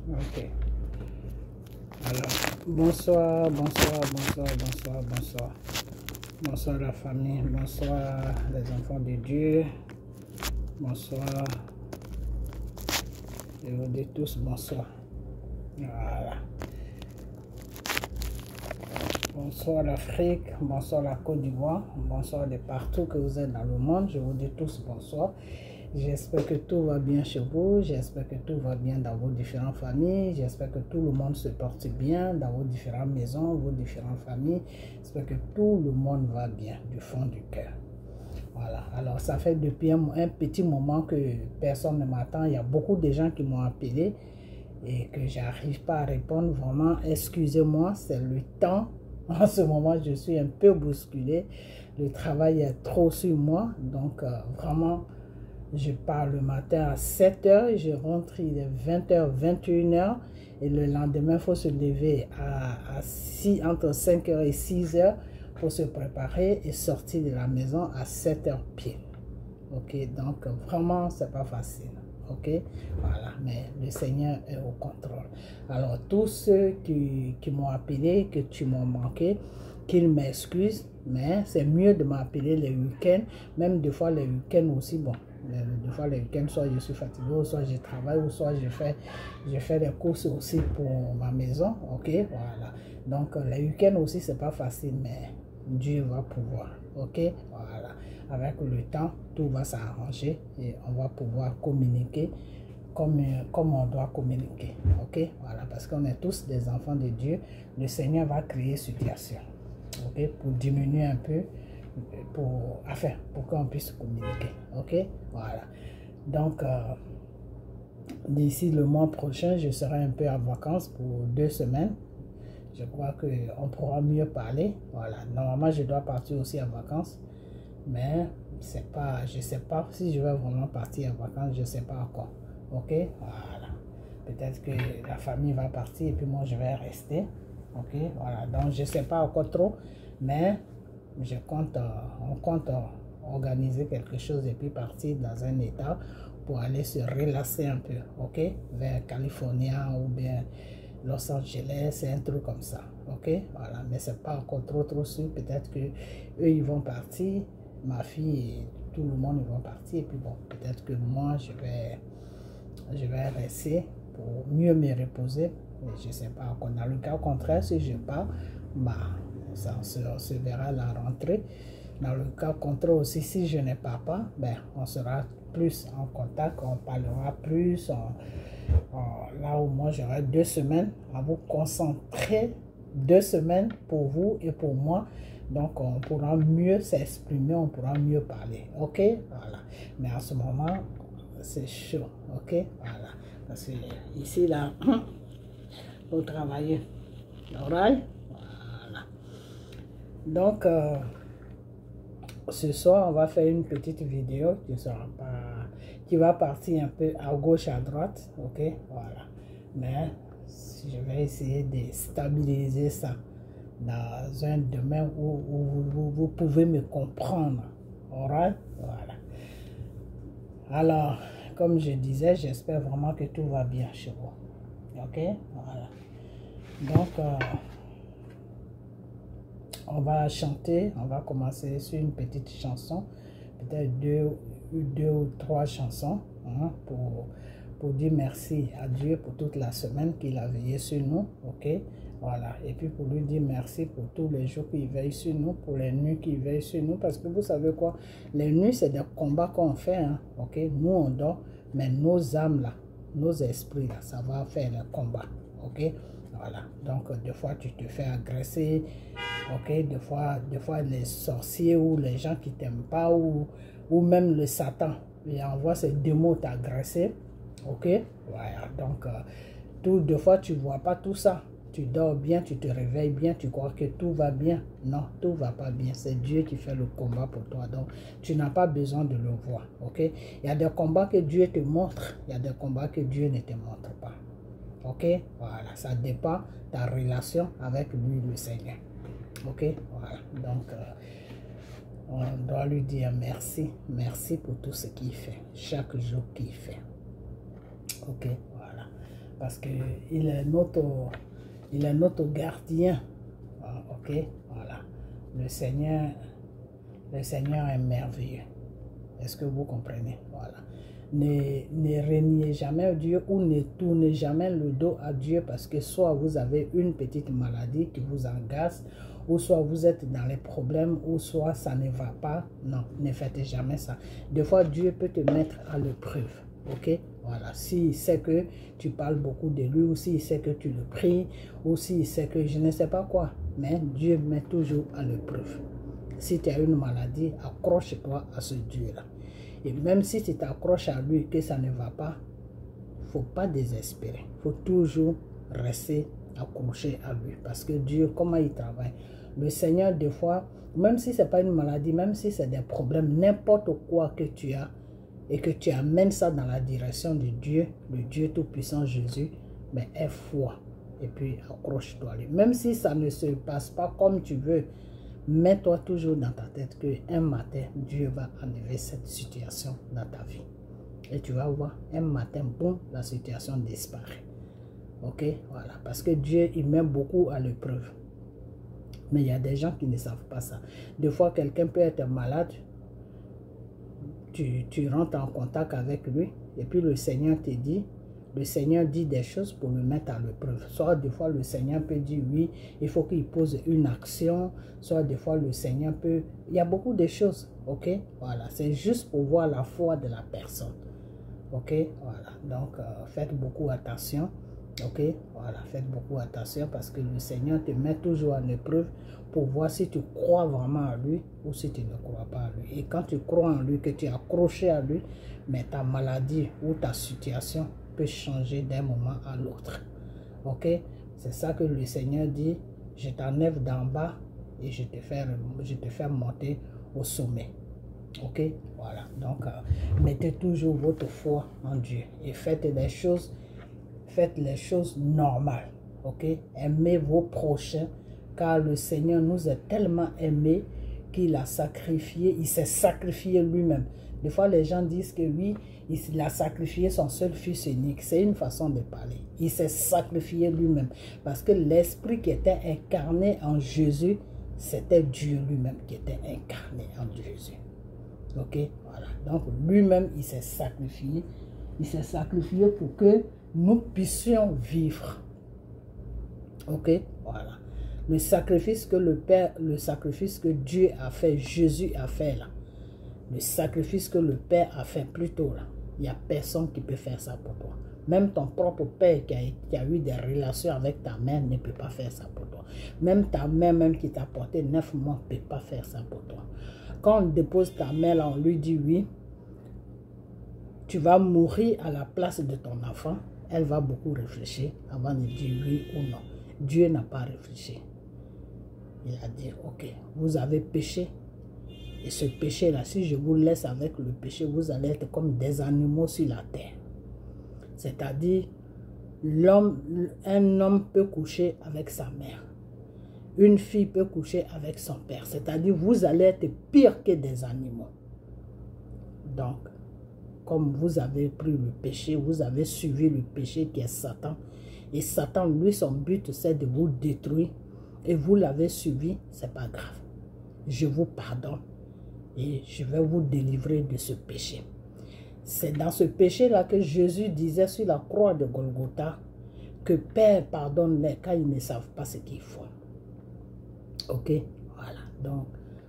Ok. Alors, bonsoir, bonsoir, bonsoir, bonsoir, bonsoir. Bonsoir la famille, bonsoir les enfants de Dieu. Bonsoir. Je vous dis tous bonsoir. Voilà. Bonsoir l'Afrique, bonsoir la Côte d'Ivoire, bonsoir de partout que vous êtes dans le monde. Je vous dis tous bonsoir. J'espère que tout va bien chez vous, j'espère que tout va bien dans vos différentes familles, j'espère que tout le monde se porte bien dans vos différentes maisons, vos différentes familles. J'espère que tout le monde va bien du fond du cœur. Voilà, alors ça fait depuis un petit moment que personne ne m'attend. Il y a beaucoup de gens qui m'ont appelé et que j'arrive pas à répondre. Vraiment, excusez-moi, c'est le temps. En ce moment, je suis un peu bousculée. Le travail est trop sur moi, donc vraiment... Je pars le matin à 7 h et je rentre, il est 20 h, 21 h. Et le lendemain, il faut se lever entre 5 h et 6 h pour se préparer et sortir de la maison à 7 h pile. Ok, donc vraiment, c'est pas facile. Ok, voilà, mais le Seigneur est au contrôle. Alors, tous ceux qui m'ont appelé, que tu m'as manqué, qu'ils m'excusent, mais c'est mieux de m'appeler les week-ends, même des fois les week-ends aussi, bon. Des fois, les week-ends, soit je suis fatigué, soit je travaille, ou soit je fais des courses aussi pour ma maison. Ok, voilà. Donc, les week-ends aussi, c'est pas facile, mais Dieu va pouvoir. Ok, voilà. Avec le temps, tout va s'arranger et on va pouvoir communiquer comme on doit communiquer. Ok, voilà. Parce qu'on est tous des enfants de Dieu. Le Seigneur va créer situation. Ok, pour diminuer un peu. Pour qu'on puisse communiquer. Ok, voilà. Donc d'ici le mois prochain, je serai un peu en vacances pour 2 semaines. Je crois que on pourra mieux parler. Voilà, normalement je dois partir aussi en vacances, mais c'est pas, je sais pas si je vais vraiment partir en vacances, je sais pas encore. Ok, voilà. Peut-être que la famille va partir et puis moi je vais rester. Ok, voilà. Donc je sais pas encore trop, mais on compte organiser quelque chose et puis partir dans un état pour aller se relaxer un peu, ok, vers California ou bien Los Angeles, c'est un truc comme ça, ok, voilà, mais c'est pas encore trop sûr, peut-être que eux ils vont partir, ma fille et tout le monde ils vont partir, et puis bon, peut-être que moi je vais rester pour mieux me reposer, mais je sais pas encore. Dans le cas contraire, si je pars, bah ça on se verra à la rentrée. Dans le cas contraire aussi, si je ne pars pas, ben, on sera plus en contact, on parlera plus. Là où moi j'aurai 2 semaines à vous concentrer, 2 semaines pour vous et pour moi. Donc on pourra mieux s'exprimer, on pourra mieux parler. Ok, voilà. Mais en ce moment, c'est chaud. Ok, voilà. Parce que ici, là, pour travailler. Alright? Voilà. Donc, ce soir, on va faire une petite vidéo qui va partir un peu à gauche, à droite, ok, voilà. Mais je vais essayer de stabiliser ça dans un domaine où vous pouvez me comprendre, alright, voilà. Alors, comme je disais, j'espère vraiment que tout va bien chez vous, ok, voilà. Donc, on va chanter, on va commencer sur une petite chanson, peut-être deux ou trois chansons, hein, pour dire merci à Dieu pour toute la semaine qu'il a veillé sur nous, ok, voilà, et puis pour lui dire merci pour tous les jours qu'il veille sur nous, pour les nuits qu'il veille sur nous, parce que vous savez quoi, les nuits c'est des combats qu'on fait, hein, ok, nous on dort, mais nos âmes là, nos esprits là, ça va faire le combat, ok. Voilà, donc des fois tu te fais agresser, ok, des fois les sorciers ou les gens qui t'aiment pas ou même le Satan, il envoie ses démons t'agresser, ok, voilà, donc des fois tu vois pas tout ça, tu dors bien, tu te réveilles bien, tu crois que tout va bien, non, tout va pas bien, c'est Dieu qui fait le combat pour toi, donc tu n'as pas besoin de le voir, ok, il y a des combats que Dieu te montre, il y a des combats que Dieu ne te montre pas. Ok, voilà, ça dépend de ta relation avec lui, le Seigneur. Ok, voilà, donc on doit lui dire merci, merci pour tout ce qu'il fait, chaque jour qu'il fait. Ok, voilà. parce qu'il est notre gardien. Ok, voilà. Le Seigneur est merveilleux. Est-ce que vous comprenez? Voilà. Ne reniez jamais Dieu ou ne tournez jamais le dos à Dieu parce que soit vous avez une petite maladie qui vous agace, ou soit vous êtes dans les problèmes, ou soit ça ne va pas. Non, ne faites jamais ça. Des fois, Dieu peut te mettre à l'épreuve. Ok? Voilà. S'il sait que tu parles beaucoup de lui, ou s'il sait que tu le pries, ou s'il sait que je ne sais pas quoi. Mais Dieu met toujours à l'épreuve. Si tu as une maladie, accroche-toi à ce Dieu-là. Et même si tu t'accroches à lui que ça ne va pas, il ne faut pas désespérer. Il faut toujours rester accroché à lui. Parce que Dieu, comment il travaille? Le Seigneur, des fois, même si ce n'est pas une maladie, même si c'est des problèmes, n'importe quoi que tu as, et que tu amènes ça dans la direction de Dieu, le Dieu Tout-Puissant Jésus, mais aie foi. Et puis accroche-toi à lui. Même si ça ne se passe pas comme tu veux, mets-toi toujours dans ta tête qu'un matin, Dieu va enlever cette situation dans ta vie. Et tu vas voir, un matin, boum, la situation disparaît. Ok, voilà. Parce que Dieu, il met beaucoup à l'épreuve. Mais il y a des gens qui ne savent pas ça. Des fois, quelqu'un peut être malade. Tu rentres en contact avec lui. Et puis le Seigneur te dit, le Seigneur dit des choses pour le mettre à l'épreuve. Soit des fois le Seigneur peut dire oui, il faut qu'il pose une action. Soit des fois le Seigneur peut... Il y a beaucoup de choses, ok? Voilà, c'est juste pour voir la foi de la personne. Ok, voilà. Donc, faites beaucoup attention. Ok, voilà, faites beaucoup attention parce que le Seigneur te met toujours en épreuve pour voir si tu crois vraiment à lui ou si tu ne crois pas à lui. Et quand tu crois en lui, que tu es accroché à lui, mais ta maladie ou ta situation peut changer d'un moment à l'autre. Ok, c'est ça que le Seigneur dit, je t'enlève d'en bas et je te fais monter au sommet. Ok, voilà. Donc, mettez toujours votre foi en Dieu et faites les choses normales. Ok, aimez vos prochains, car le Seigneur nous a tellement aimés qu'il a sacrifié, il s'est sacrifié lui-même. Des fois, les gens disent que oui, il a sacrifié son seul fils unique. C'est une façon de parler. Il s'est sacrifié lui-même parce que l'esprit qui était incarné en Jésus, c'était Dieu lui-même qui était incarné en Jésus. Ok, voilà. Donc lui-même, il s'est sacrifié. Il s'est sacrifié pour que nous puissions vivre. Ok, voilà. Le sacrifice que Dieu a fait, Jésus a fait là. Le sacrifice que le Père a fait plus tôt là. Il n'y a personne qui peut faire ça pour toi. Même ton propre père qui a eu des relations avec ta mère ne peut pas faire ça pour toi. Même ta mère même qui t'a porté 9 mois ne peut pas faire ça pour toi. Quand on dépose ta mère là, on lui dit oui, tu vas mourir à la place de ton enfant. Elle va beaucoup réfléchir avant de dire oui ou non. Dieu n'a pas réfléchi. Il a dit, ok, vous avez péché. Et ce péché-là, si je vous laisse avec le péché, vous allez être comme des animaux sur la terre. C'est-à-dire, un homme peut coucher avec sa mère. Une fille peut coucher avec son père. C'est-à-dire, vous allez être pire que des animaux. Donc, comme vous avez pris le péché, vous avez suivi le péché qui est Satan. Et Satan, lui, son but, c'est de vous détruire. Et vous l'avez suivi, c'est pas grave. Je vous pardonne. Et je vais vous délivrer de ce péché. C'est dans ce péché-là que Jésus disait sur la croix de Golgotha que Père pardonne-les car ils ne savent pas ce qu'ils font. Ok, voilà. Donc,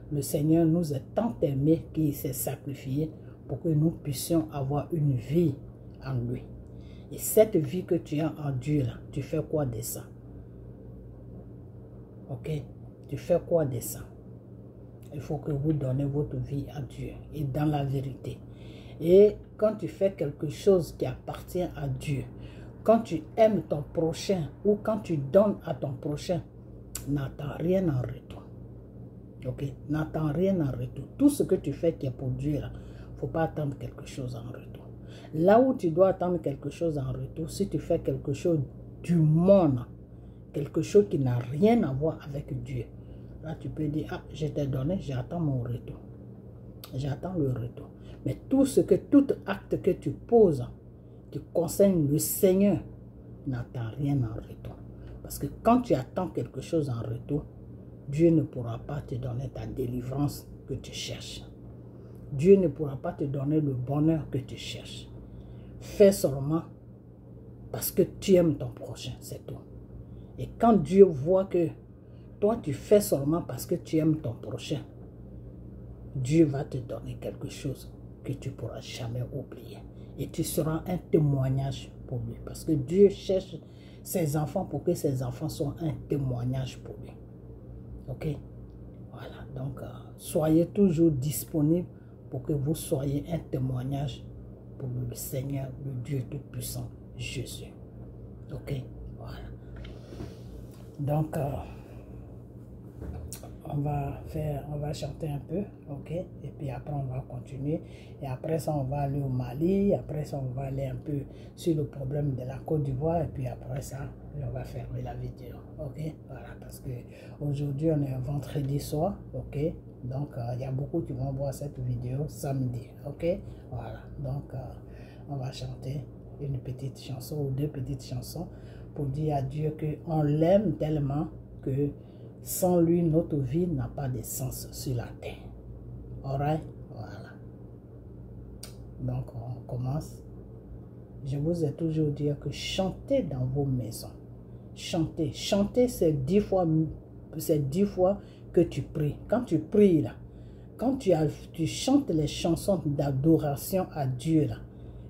le Seigneur nous a tant aimés qu'il s'est sacrifié pour que nous puissions avoir une vie en lui. Et cette vie que tu as en Dieu, là, tu fais quoi de ça? Ok, tu fais quoi de ça? Il faut que vous donnez votre vie à Dieu et dans la vérité. Et quand tu fais quelque chose qui appartient à Dieu, quand tu aimes ton prochain ou quand tu donnes à ton prochain, n'attends rien en retour. Ok? N'attends rien en retour. Tout ce que tu fais qui est pour Dieu, il ne faut pas attendre quelque chose en retour. Là où tu dois attendre quelque chose en retour, si tu fais quelque chose du monde, quelque chose qui n'a rien à voir avec Dieu, là tu peux dire, ah, je t'ai donné, j'attends mon retour. J'attends le retour. Mais tout acte que tu poses qui concerne le Seigneur, n'attends rien en retour. Parce que quand tu attends quelque chose en retour, Dieu ne pourra pas te donner ta délivrance que tu cherches. Dieu ne pourra pas te donner le bonheur que tu cherches. Fais seulement parce que tu aimes ton prochain, c'est tout. Et quand Dieu voit que toi tu fais seulement parce que tu aimes ton prochain, Dieu va te donner quelque chose que tu ne pourras jamais oublier. Et tu seras un témoignage pour lui. Parce que Dieu cherche ses enfants pour que ses enfants soient un témoignage pour lui. Ok? Voilà. Donc, soyez toujours disponible pour que vous soyez un témoignage pour le Seigneur, le Dieu Tout-Puissant, Jésus. Ok? Voilà. Donc, on va chanter un peu, ok? Et puis après, on va continuer. Et après ça, on va aller au Mali. Après ça, on va aller un peu sur le problème de la Côte d'Ivoire. Et puis après ça, on va fermer la vidéo, ok? Voilà, parce que aujourd'hui, on est un vendredi soir, ok? Donc, il y a beaucoup qui vont voir cette vidéo samedi, ok? Voilà, donc, on va chanter une petite chanson ou deux petites chansons pour dire à Dieu qu'on l'aime tellement que sans lui, notre vie n'a pas de sens sur la terre. Alright? Voilà. Donc, on commence. Je vous ai toujours dit que chantez dans vos maisons. Chantez. Chanter, c'est 10 fois que tu pries. Quand tu pries, là, quand tu chantes les chansons d'adoration à Dieu, là,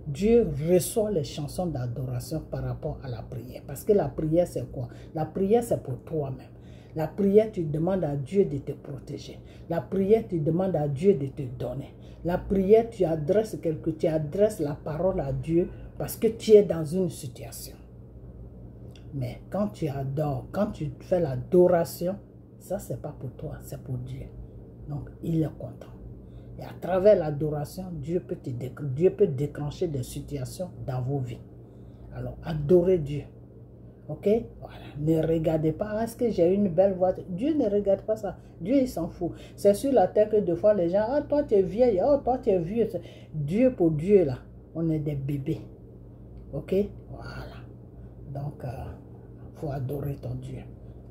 Dieu reçoit les chansons d'adoration par rapport à la prière. Parce que la prière, c'est quoi? La prière, c'est pour toi-même. La prière, tu demandes à Dieu de te protéger. La prière, tu demandes à Dieu de te donner. La prière, tu adresses la parole à Dieu parce que tu es dans une situation. Mais quand tu adores, quand tu fais l'adoration, ça, c'est pas pour toi, c'est pour Dieu. Donc, il est content. Et à travers l'adoration, Dieu peut déclencher des situations dans vos vies. Alors, adorez Dieu. Ok? Voilà. Ne regardez pas, est-ce que j'ai une belle voix? Dieu ne regarde pas ça. Dieu, il s'en fout. C'est sur la terre que des fois les gens, ah, toi tu es vieille, oh, toi tu es vieux. Dieu pour Dieu, là, on est des bébés. Ok? Voilà. Donc, il faut adorer ton Dieu.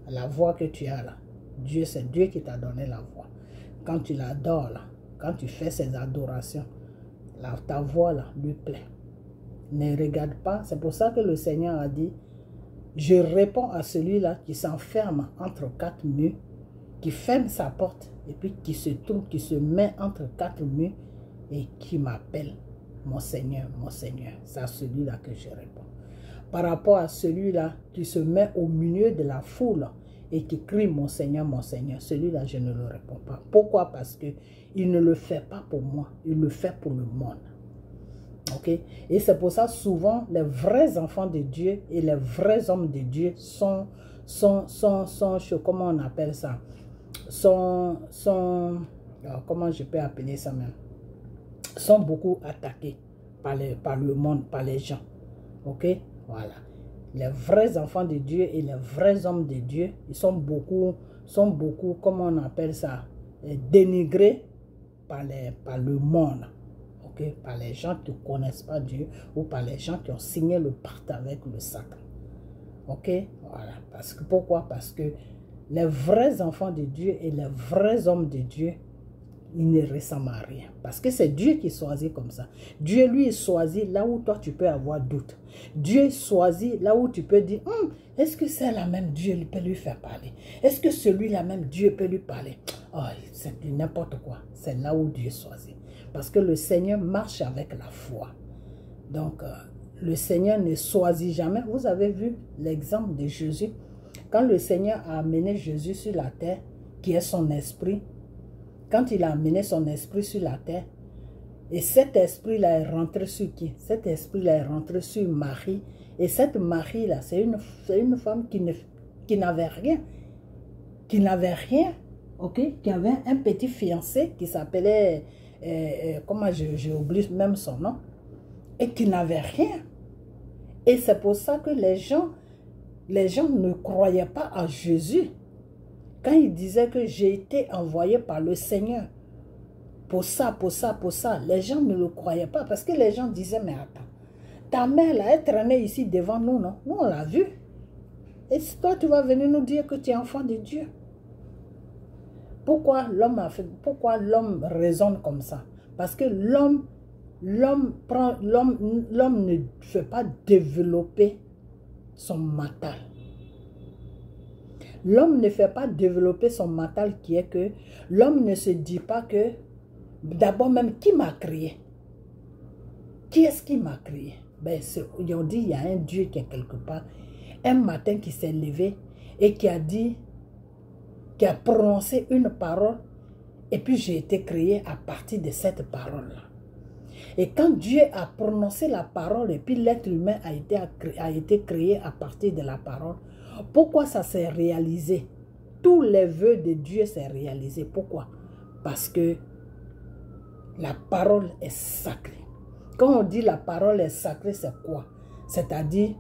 La voix que tu as là, Dieu, c'est Dieu qui t'a donné la voix. Quand tu l'adores là, quand tu fais ces adorations, là, ta voix là lui plaît. Ne regarde pas. C'est pour ça que le Seigneur a dit, je réponds à celui-là qui s'enferme entre quatre murs, qui ferme sa porte et puis qui se trouve, qui se met entre quatre murs et qui m'appelle mon Seigneur, mon Seigneur. C'est à celui-là que je réponds. Par rapport à celui-là qui se met au milieu de la foule et qui crie mon Seigneur, celui-là je ne le réponds pas. Pourquoi? Parce qu'il ne le fait pas pour moi, il le fait pour le monde. Ok? Et c'est pour ça souvent les vrais enfants de Dieu et les vrais hommes de Dieu sont comment on appelle ça? Comment je peux appeler ça même? Sont beaucoup attaqués par le monde, par les gens. Ok? Voilà. Les vrais enfants de Dieu et les vrais hommes de Dieu, ils sont beaucoup, comment on appelle ça? Dénigrés par le monde. Okay? Par les gens qui ne connaissent pas Dieu ou par les gens qui ont signé le pacte avec le Satan. Ok? Voilà. Pourquoi? Parce que les vrais enfants de Dieu et les vrais hommes de Dieu, ils ne ressemblent à rien. Parce que c'est Dieu qui choisit comme ça. Dieu, lui, choisit là où toi, tu peux avoir doute. Dieu choisit là où tu peux dire, est-ce que c'est la même Dieu peut lui faire parler? Est-ce que celui-là même Dieu peut lui parler? Oh, c'est n'importe quoi. C'est là où Dieu choisit. Parce que le Seigneur marche avec la foi. Donc, le Seigneur ne choisit jamais. Vous avez vu l'exemple de Jésus. Quand le Seigneur a amené Jésus sur la terre, qui est son esprit, quand il a amené son esprit sur la terre, et cet esprit-là est rentré sur qui? Cet esprit-là est rentré sur Marie. Et cette Marie-là, c'est une femme qui n'avait rien. Qui n'avait rien, ok? Qui avait un petit fiancé qui s'appelait, comment j'ai oublié même son nom, et qui n'avait rien. Et c'est pour ça que les gens ne croyaient pas à Jésus. Quand il disait que j'ai été envoyé par le Seigneur pour ça, les gens ne le croyaient pas parce que les gens disaient, mais attends, ta mère, là, elle traînait ici devant nous, non? Nous, on l'a vu. Et toi, tu vas venir nous dire que tu es enfant de Dieu. Pourquoi l'homme raisonne comme ça? Parce que l'homme ne fait pas développer son mental. L'homme ne fait pas développer son mental qui est que l'homme ne se dit pas que d'abord même qui m'a créé? Qui est-ce qui m'a créé? Ben, on dit il y a un Dieu qui est quelque part. Un matin qui s'est levé et qui a dit, qui a prononcé une parole et puis j'ai été créé à partir de cette parole-là. Et quand Dieu a prononcé la parole et puis l'être humain a été créé à partir de la parole, pourquoi ça s'est réalisé? Tous les vœux de Dieu s'est réalisé. Pourquoi? Parce que la parole est sacrée. Quand on dit la parole est sacrée, c'est quoi? C'est-à-dire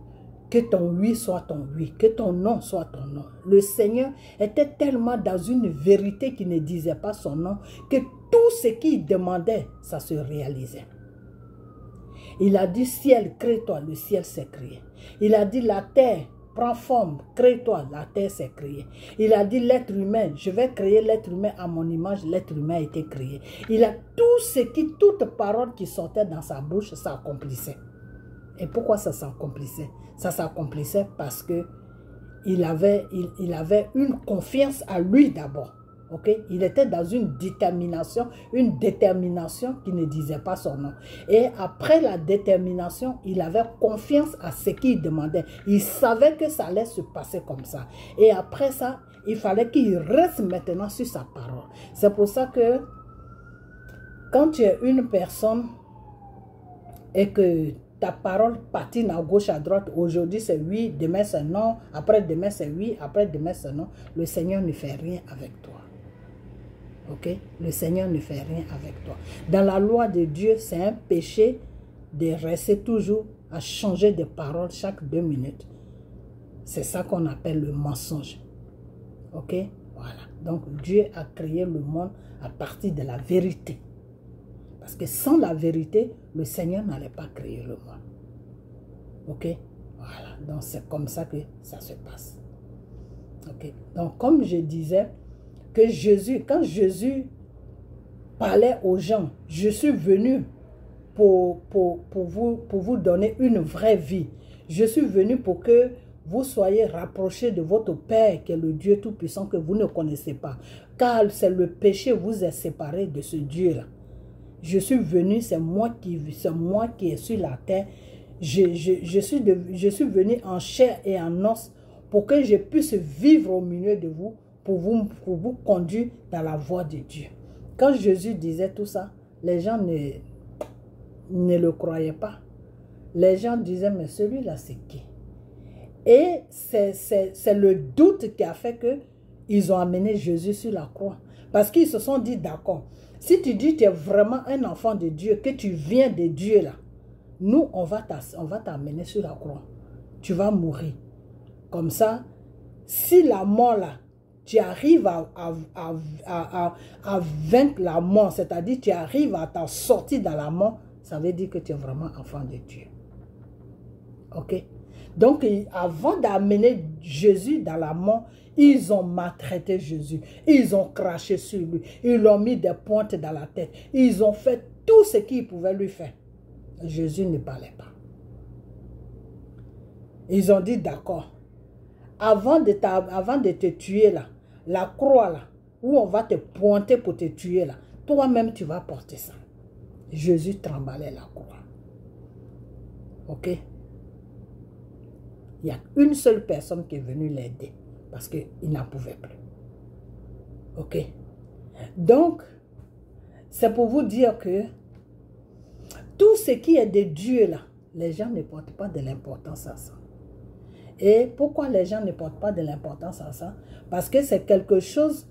que ton oui soit ton oui, que ton non soit ton non. Le Seigneur était tellement dans une vérité qui ne disait pas son nom, que tout ce qu'il demandait, ça se réalisait. Il a dit, ciel, crée-toi, le ciel s'est créé. Il a dit, la terre, prends forme, crée-toi, la terre s'est créée. Il a dit, l'être humain, je vais créer l'être humain à mon image, l'être humain a été créé. Il a toute parole qui sortait dans sa bouche, ça accomplissait. Et pourquoi ça s'accomplissait? Ça s'accomplissait parce que il avait une confiance à lui d'abord. Okay? Il était dans une détermination qui ne disait pas son nom. Et après la détermination, il avait confiance à ce qu'il demandait. Il savait que ça allait se passer comme ça. Et après ça, il fallait qu'il reste maintenant sur sa parole. C'est pour ça que quand tu es une personne et que ta parole patine à gauche, à droite, aujourd'hui c'est oui, demain c'est non, après-demain c'est oui, après-demain c'est non, le Seigneur ne fait rien avec toi. Ok? Le Seigneur ne fait rien avec toi. Dans la loi de Dieu, c'est un péché de rester toujours à changer de parole chaque 2 minutes. C'est ça qu'on appelle le mensonge. Ok? Voilà. Donc Dieu a créé le monde à partir de la vérité. Parce que sans la vérité, le Seigneur n'allait pas créer le monde. Ok? Voilà. Donc c'est comme ça que ça se passe. Ok? Donc comme je disais, que Jésus, quand Jésus parlait aux gens, je suis venu pour vous donner une vraie vie. Je suis venu pour que vous soyez rapprochés de votre Père, qui est le Dieu Tout-Puissant que vous ne connaissez pas. Car c'est le péché vous est séparé de ce Dieu-là. Je suis venu, c'est moi qui est sur la terre. Je suis venu en chair et en os pour que je puisse vivre au milieu de vous, pour vous conduire dans la voie de Dieu. Quand Jésus disait tout ça, les gens ne le croyaient pas. Les gens disaient, mais celui-là, c'est qui? Et c'est le doute qui a fait qu'ils ont amené Jésus sur la croix. Parce qu'ils se sont dit, d'accord, si tu dis que tu es vraiment un enfant de Dieu, que tu viens de Dieu là, nous, on va t'amener sur la croix. Tu vas mourir. Comme ça, si la mort là, tu arrives à vaincre la mort, c'est-à-dire tu arrives à t'en sortir dans la mort, ça veut dire que tu es vraiment enfant de Dieu. Ok? Donc, avant d'amener Jésus dans la mort, ils ont maltraité Jésus. Ils ont craché sur lui. Ils l'ont mis des pointes dans la tête. Ils ont fait tout ce qu'ils pouvaient lui faire. Jésus ne parlait pas. Ils ont dit, d'accord, avant de te tuer là, la croix là, où on va te pointer pour te tuer là, toi-même tu vas porter ça. Jésus tremblait la croix. Ok? Il y a une seule personne qui est venue l'aider parce qu'il n'en pouvait plus. Ok? Donc, c'est pour vous dire que tout ce qui est de Dieu là, les gens ne portent pas de l'importance à ça. Et pourquoi les gens ne portent pas de l'importance à ça? Parce que c'est quelque chose,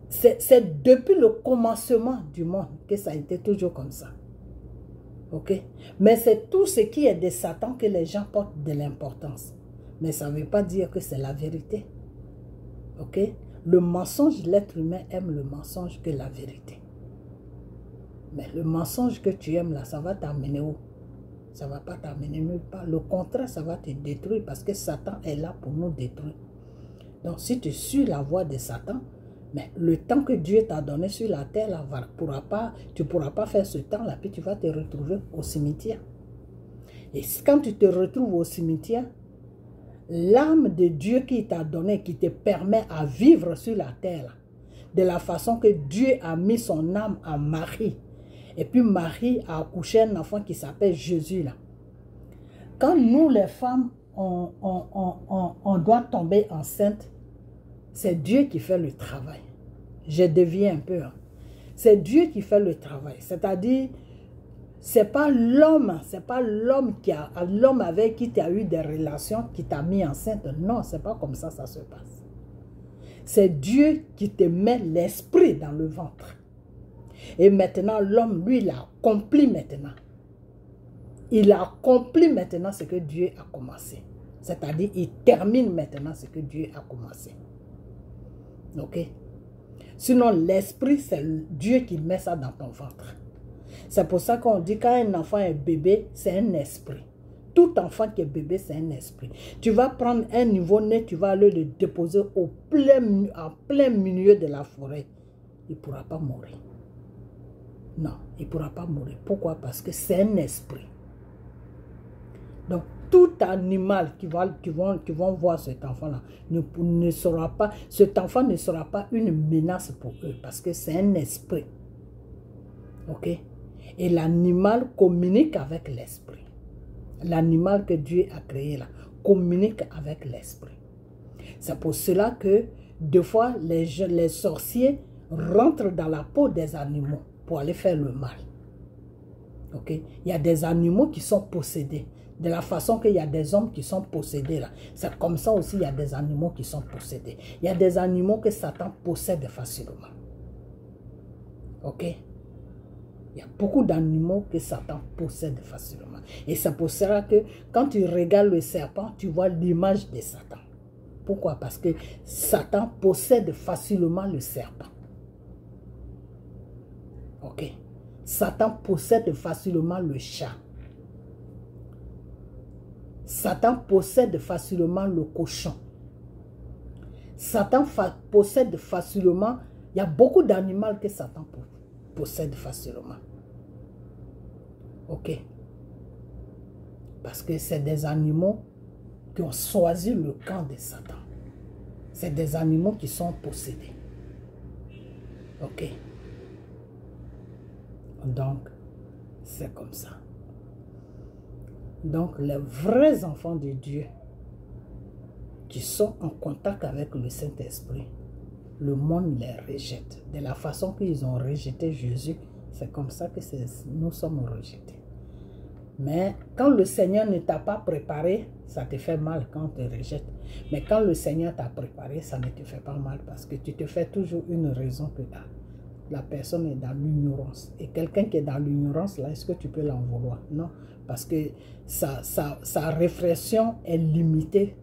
c'est depuis le commencement du monde que ça a été toujours comme ça. Ok? Mais c'est tout ce qui est de Satan que les gens portent de l'importance. Mais ça ne veut pas dire que c'est la vérité. Ok? Le mensonge, l'être humain aime le mensonge que la vérité. Mais le mensonge que tu aimes là, ça va t'amener où? Ça ne va pas t'amener nulle part. Le contraire, ça va te détruire parce que Satan est là pour nous détruire. Donc, si tu suis la voie de Satan, mais le temps que Dieu t'a donné sur la terre, là, tu ne pourras pas faire ce temps-là, puis tu vas te retrouver au cimetière. Et quand tu te retrouves au cimetière, l'âme de Dieu qui t'a donné, qui te permet à vivre sur la terre, là, de la façon que Dieu a mis son âme à Marie, et puis Marie a accouché un enfant qui s'appelle Jésus, là. Quand nous, les femmes, on doit tomber enceinte, c'est Dieu qui fait le travail. Je deviens un peu. Hein. C'est Dieu qui fait le travail. C'est-à-dire, c'est pas l'homme avec qui tu as eu des relations qui t'a mis enceinte. Non, c'est pas comme ça se passe. C'est Dieu qui te met l'esprit dans le ventre. Et maintenant, l'homme, lui, il a accompli maintenant. Il a accompli maintenant ce que Dieu a commencé. C'est-à-dire, il termine maintenant ce que Dieu a commencé. Ok? Sinon, l'esprit, c'est Dieu qui met ça dans ton ventre. C'est pour ça qu'on dit quand un enfant est bébé, c'est un esprit. Tout enfant qui est bébé, c'est un esprit. Tu vas prendre un nouveau-né, tu vas aller le déposer en plein milieu de la forêt. Il ne pourra pas mourir. Non, il ne pourra pas mourir. Pourquoi? Parce que c'est un esprit. Donc, tout animal qui vont voir cet enfant-là ne sera pas, cet enfant ne sera pas une menace pour eux parce que c'est un esprit. Ok? Et l'animal communique avec l'esprit. L'animal que Dieu a créé là communique avec l'esprit. C'est pour cela que des fois les sorciers rentrent dans la peau des animaux pour aller faire le mal. Ok? Il y a des animaux qui sont possédés. De la façon qu'il y a des hommes qui sont possédés là. C'est comme ça aussi il y a des animaux qui sont possédés. Il y a des animaux que Satan possède facilement. Ok? Il y a beaucoup d'animaux que Satan possède facilement. Et c'est pour cela que quand tu regardes le serpent, tu vois l'image de Satan. Pourquoi? Parce que Satan possède facilement le serpent. Ok? Satan possède facilement le chat. Satan possède facilement le cochon. Satan possède facilement, il y a beaucoup d'animaux que Satan possède facilement. Ok? Parce que c'est des animaux qui ont choisi le camp de Satan. C'est des animaux qui sont possédés. Ok? Donc, c'est comme ça. Donc, les vrais enfants de Dieu qui sont en contact avec le Saint-Esprit, le monde les rejette. De la façon qu'ils ont rejeté Jésus, c'est comme ça que nous sommes rejetés. Mais quand le Seigneur ne t'a pas préparé, ça te fait mal quand on te rejette. Mais quand le Seigneur t'a préparé, ça ne te fait pas mal parce que tu te fais toujours une raison que la personne est dans l'ignorance. Et quelqu'un qui est dans l'ignorance, là, est-ce que tu peux l'en vouloir? Non, parce que sa réflexion est limitée.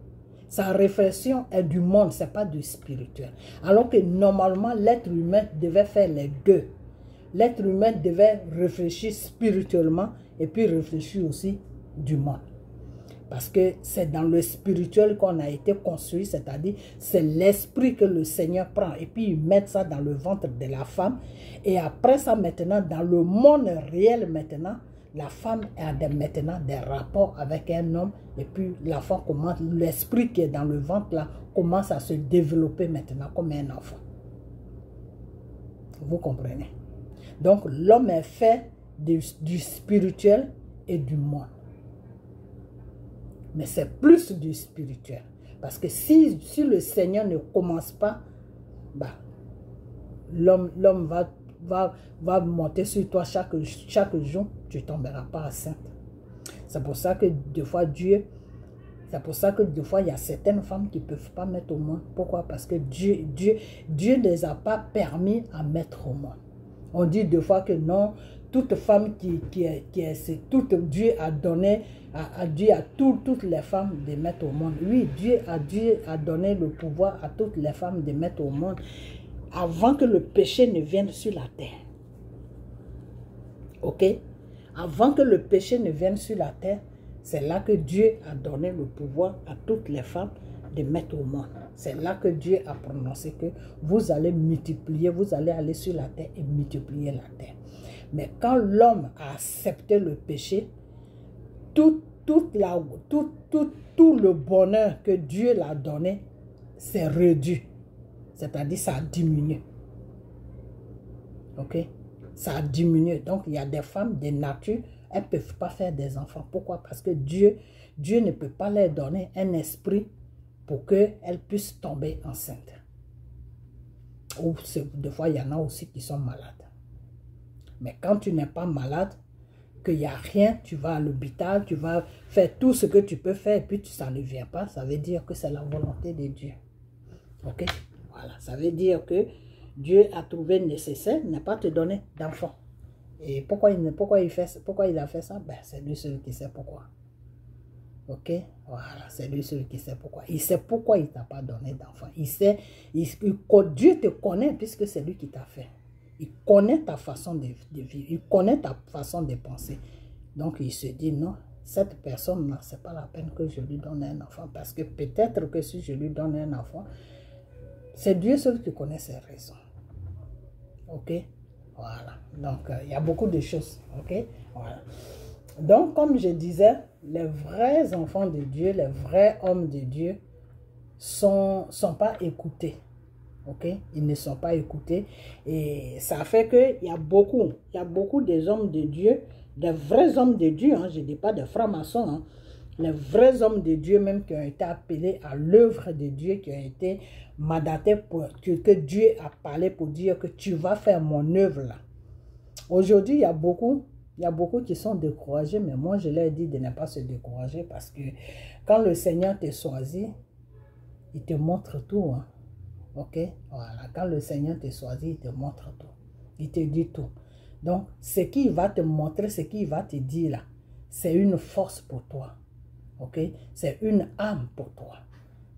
Sa réflexion est du monde, ce n'est pas du spirituel. Alors que normalement, l'être humain devait faire les deux. L'être humain devait réfléchir spirituellement et puis réfléchir aussi du monde. Parce que c'est dans le spirituel qu'on a été construit, c'est-à-dire c'est l'esprit que le Seigneur prend et puis il met ça dans le ventre de la femme. Et après ça maintenant, dans le monde réel maintenant, la femme a maintenant des rapports avec un homme et puis l'enfant commence, l'esprit qui est dans le ventre là commence à se développer maintenant comme un enfant. Vous comprenez? Donc l'homme est fait du spirituel et du monde. Mais c'est plus du spirituel. Parce que si le Seigneur ne commence pas, bah, l'homme va monter sur toi chaque jour, tu ne tomberas pas enceinte. C'est pour ça que des fois Dieu, c'est pour ça que des fois il y a certaines femmes qui ne peuvent pas mettre au monde. Pourquoi? Parce que Dieu ne les a pas permis à mettre au monde. On dit des fois que non, toute femme Dieu a donné à toutes les femmes de mettre au monde. Oui, Dieu a donné le pouvoir à toutes les femmes de mettre au monde avant que le péché ne vienne sur la terre. Ok? Avant que le péché ne vienne sur la terre, c'est là que Dieu a donné le pouvoir à toutes les femmes de mettre au monde. C'est là que Dieu a prononcé que vous allez multiplier, vous allez aller sur la terre et multiplier la terre. Mais quand l'homme a accepté le péché, tout le bonheur que Dieu l'a donné s'est réduit. C'est-à-dire ça a diminué. Ok? Ça a diminué. Donc il y a des femmes de nature, elles ne peuvent pas faire des enfants. Pourquoi? Parce que Dieu ne peut pas leur donner un esprit pour qu'elles puissent tomber enceintes. Ou des fois, il y en a aussi qui sont malades. Mais quand tu n'es pas malade, qu'il n'y a rien, tu vas à l'hôpital, tu vas faire tout ce que tu peux faire, et puis ça ne vient pas, ça veut dire que c'est la volonté de Dieu. Ok? Voilà, ça veut dire que Dieu a trouvé nécessaire de ne pas te donner d'enfant. Et pourquoi il a fait ça? Ben, c'est lui seul qui sait pourquoi. Ok? Voilà, c'est lui seul qui sait pourquoi. Il sait pourquoi il ne t'a pas donné d'enfant. Dieu te connaît puisque c'est lui qui t'a fait. Il connaît ta façon de vivre, il connaît ta façon de penser. Donc il se dit non, cette personne-là, ce n'est pas la peine que je lui donne un enfant. Parce que peut-être que si je lui donne un enfant, c'est Dieu seul qui connaît ses raisons. Ok? Voilà. Donc il y a beaucoup de choses. Ok? Voilà. Donc comme je disais, les vrais enfants de Dieu, les vrais hommes de Dieu sont pas écoutés. Ok, ils ne sont pas écoutés et ça fait qu'il y a beaucoup des hommes de Dieu, des vrais hommes de Dieu, hein, je ne dis pas des francs-maçons, hein, les vrais hommes de Dieu même qui ont été appelés à l'œuvre de Dieu, qui ont été mandatés que Dieu a parlé pour dire que tu vas faire mon œuvre là. Aujourd'hui, il y a beaucoup qui sont découragés, mais moi je leur dis de ne pas se décourager parce que quand le Seigneur te choisit, il te montre tout, hein. Ok, voilà. Quand le Seigneur te choisit, il te montre tout. Il te dit tout. Donc, ce qu'il va te montrer, ce qu'il va te dire là, c'est une force pour toi. Ok, c'est une âme pour toi.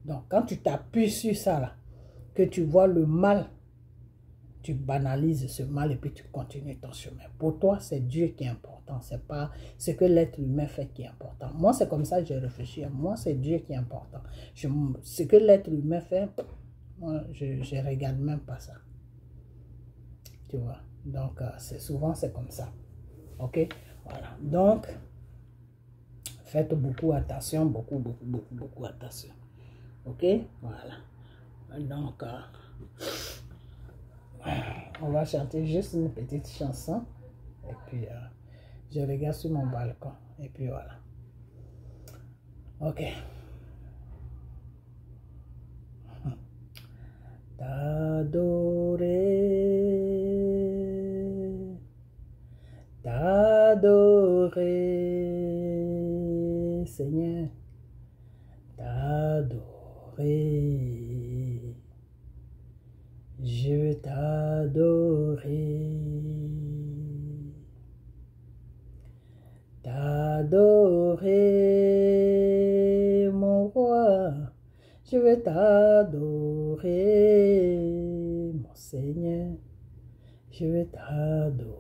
Donc, quand tu t'appuies sur ça là, que tu vois le mal, tu banalises ce mal et puis tu continues ton chemin. Pour toi, c'est Dieu qui est important. Ce n'est pas ce que l'être humain fait qui est important. Moi, c'est comme ça que j'ai réfléchi. Moi, c'est Dieu qui est important. Ce que l'être humain fait, moi, je ne regarde même pas ça. Tu vois. Donc, souvent, c'est comme ça. Ok? Voilà. Donc, faites beaucoup attention. Beaucoup attention. Ok? Voilà. Donc, on va chanter juste une petite chanson. Et puis, je regarde sur mon balcon. Et puis, voilà. Ok. T'adorer, Seigneur, t'adorer, je veux t'adorer, mon roi. Je veux t'adorer, mon Seigneur. Je veux t'adorer.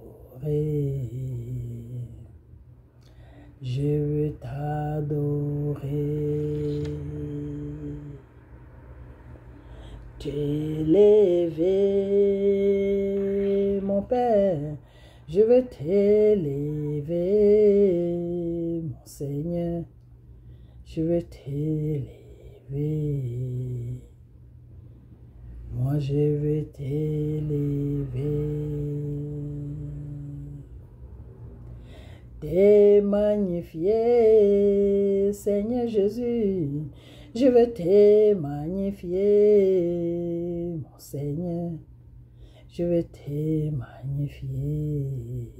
Je veux t'adorer. T'élever, mon Père. Je veux t'élever, mon Seigneur. Je veux t'élever. Moi je veux t'élever, te magnifier, Seigneur Jésus. Je veux te magnifier, mon Seigneur. Je veux te magnifier.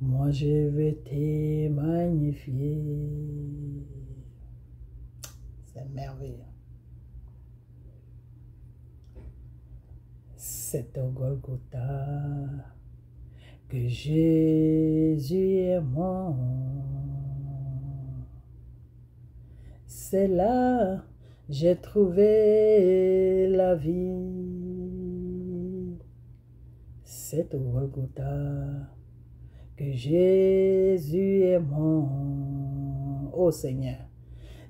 Moi je veux te magnifier. C'est merveilleux. C'est au Golgotha que Jésus est mort. C'est là j'ai trouvé la vie. C'est au Golgotha que Jésus est mon, ô Seigneur.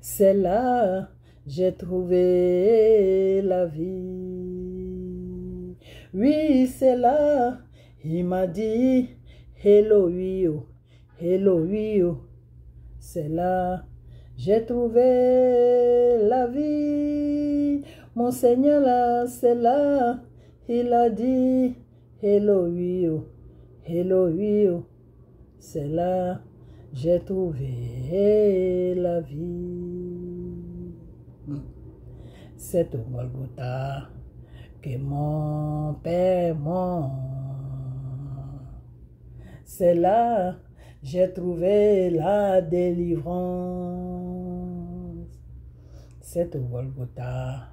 C'est là j'ai trouvé la vie. Oui, c'est là, il m'a dit, Elohim, Elohim. C'est là, j'ai trouvé la vie. Mon Seigneur là, c'est là, il a dit, Elohim, Elohim. C'est là, j'ai trouvé la vie. C'est au Golgotha que mon Père mort. C'est là, j'ai trouvé la délivrance. C'est au Golgotha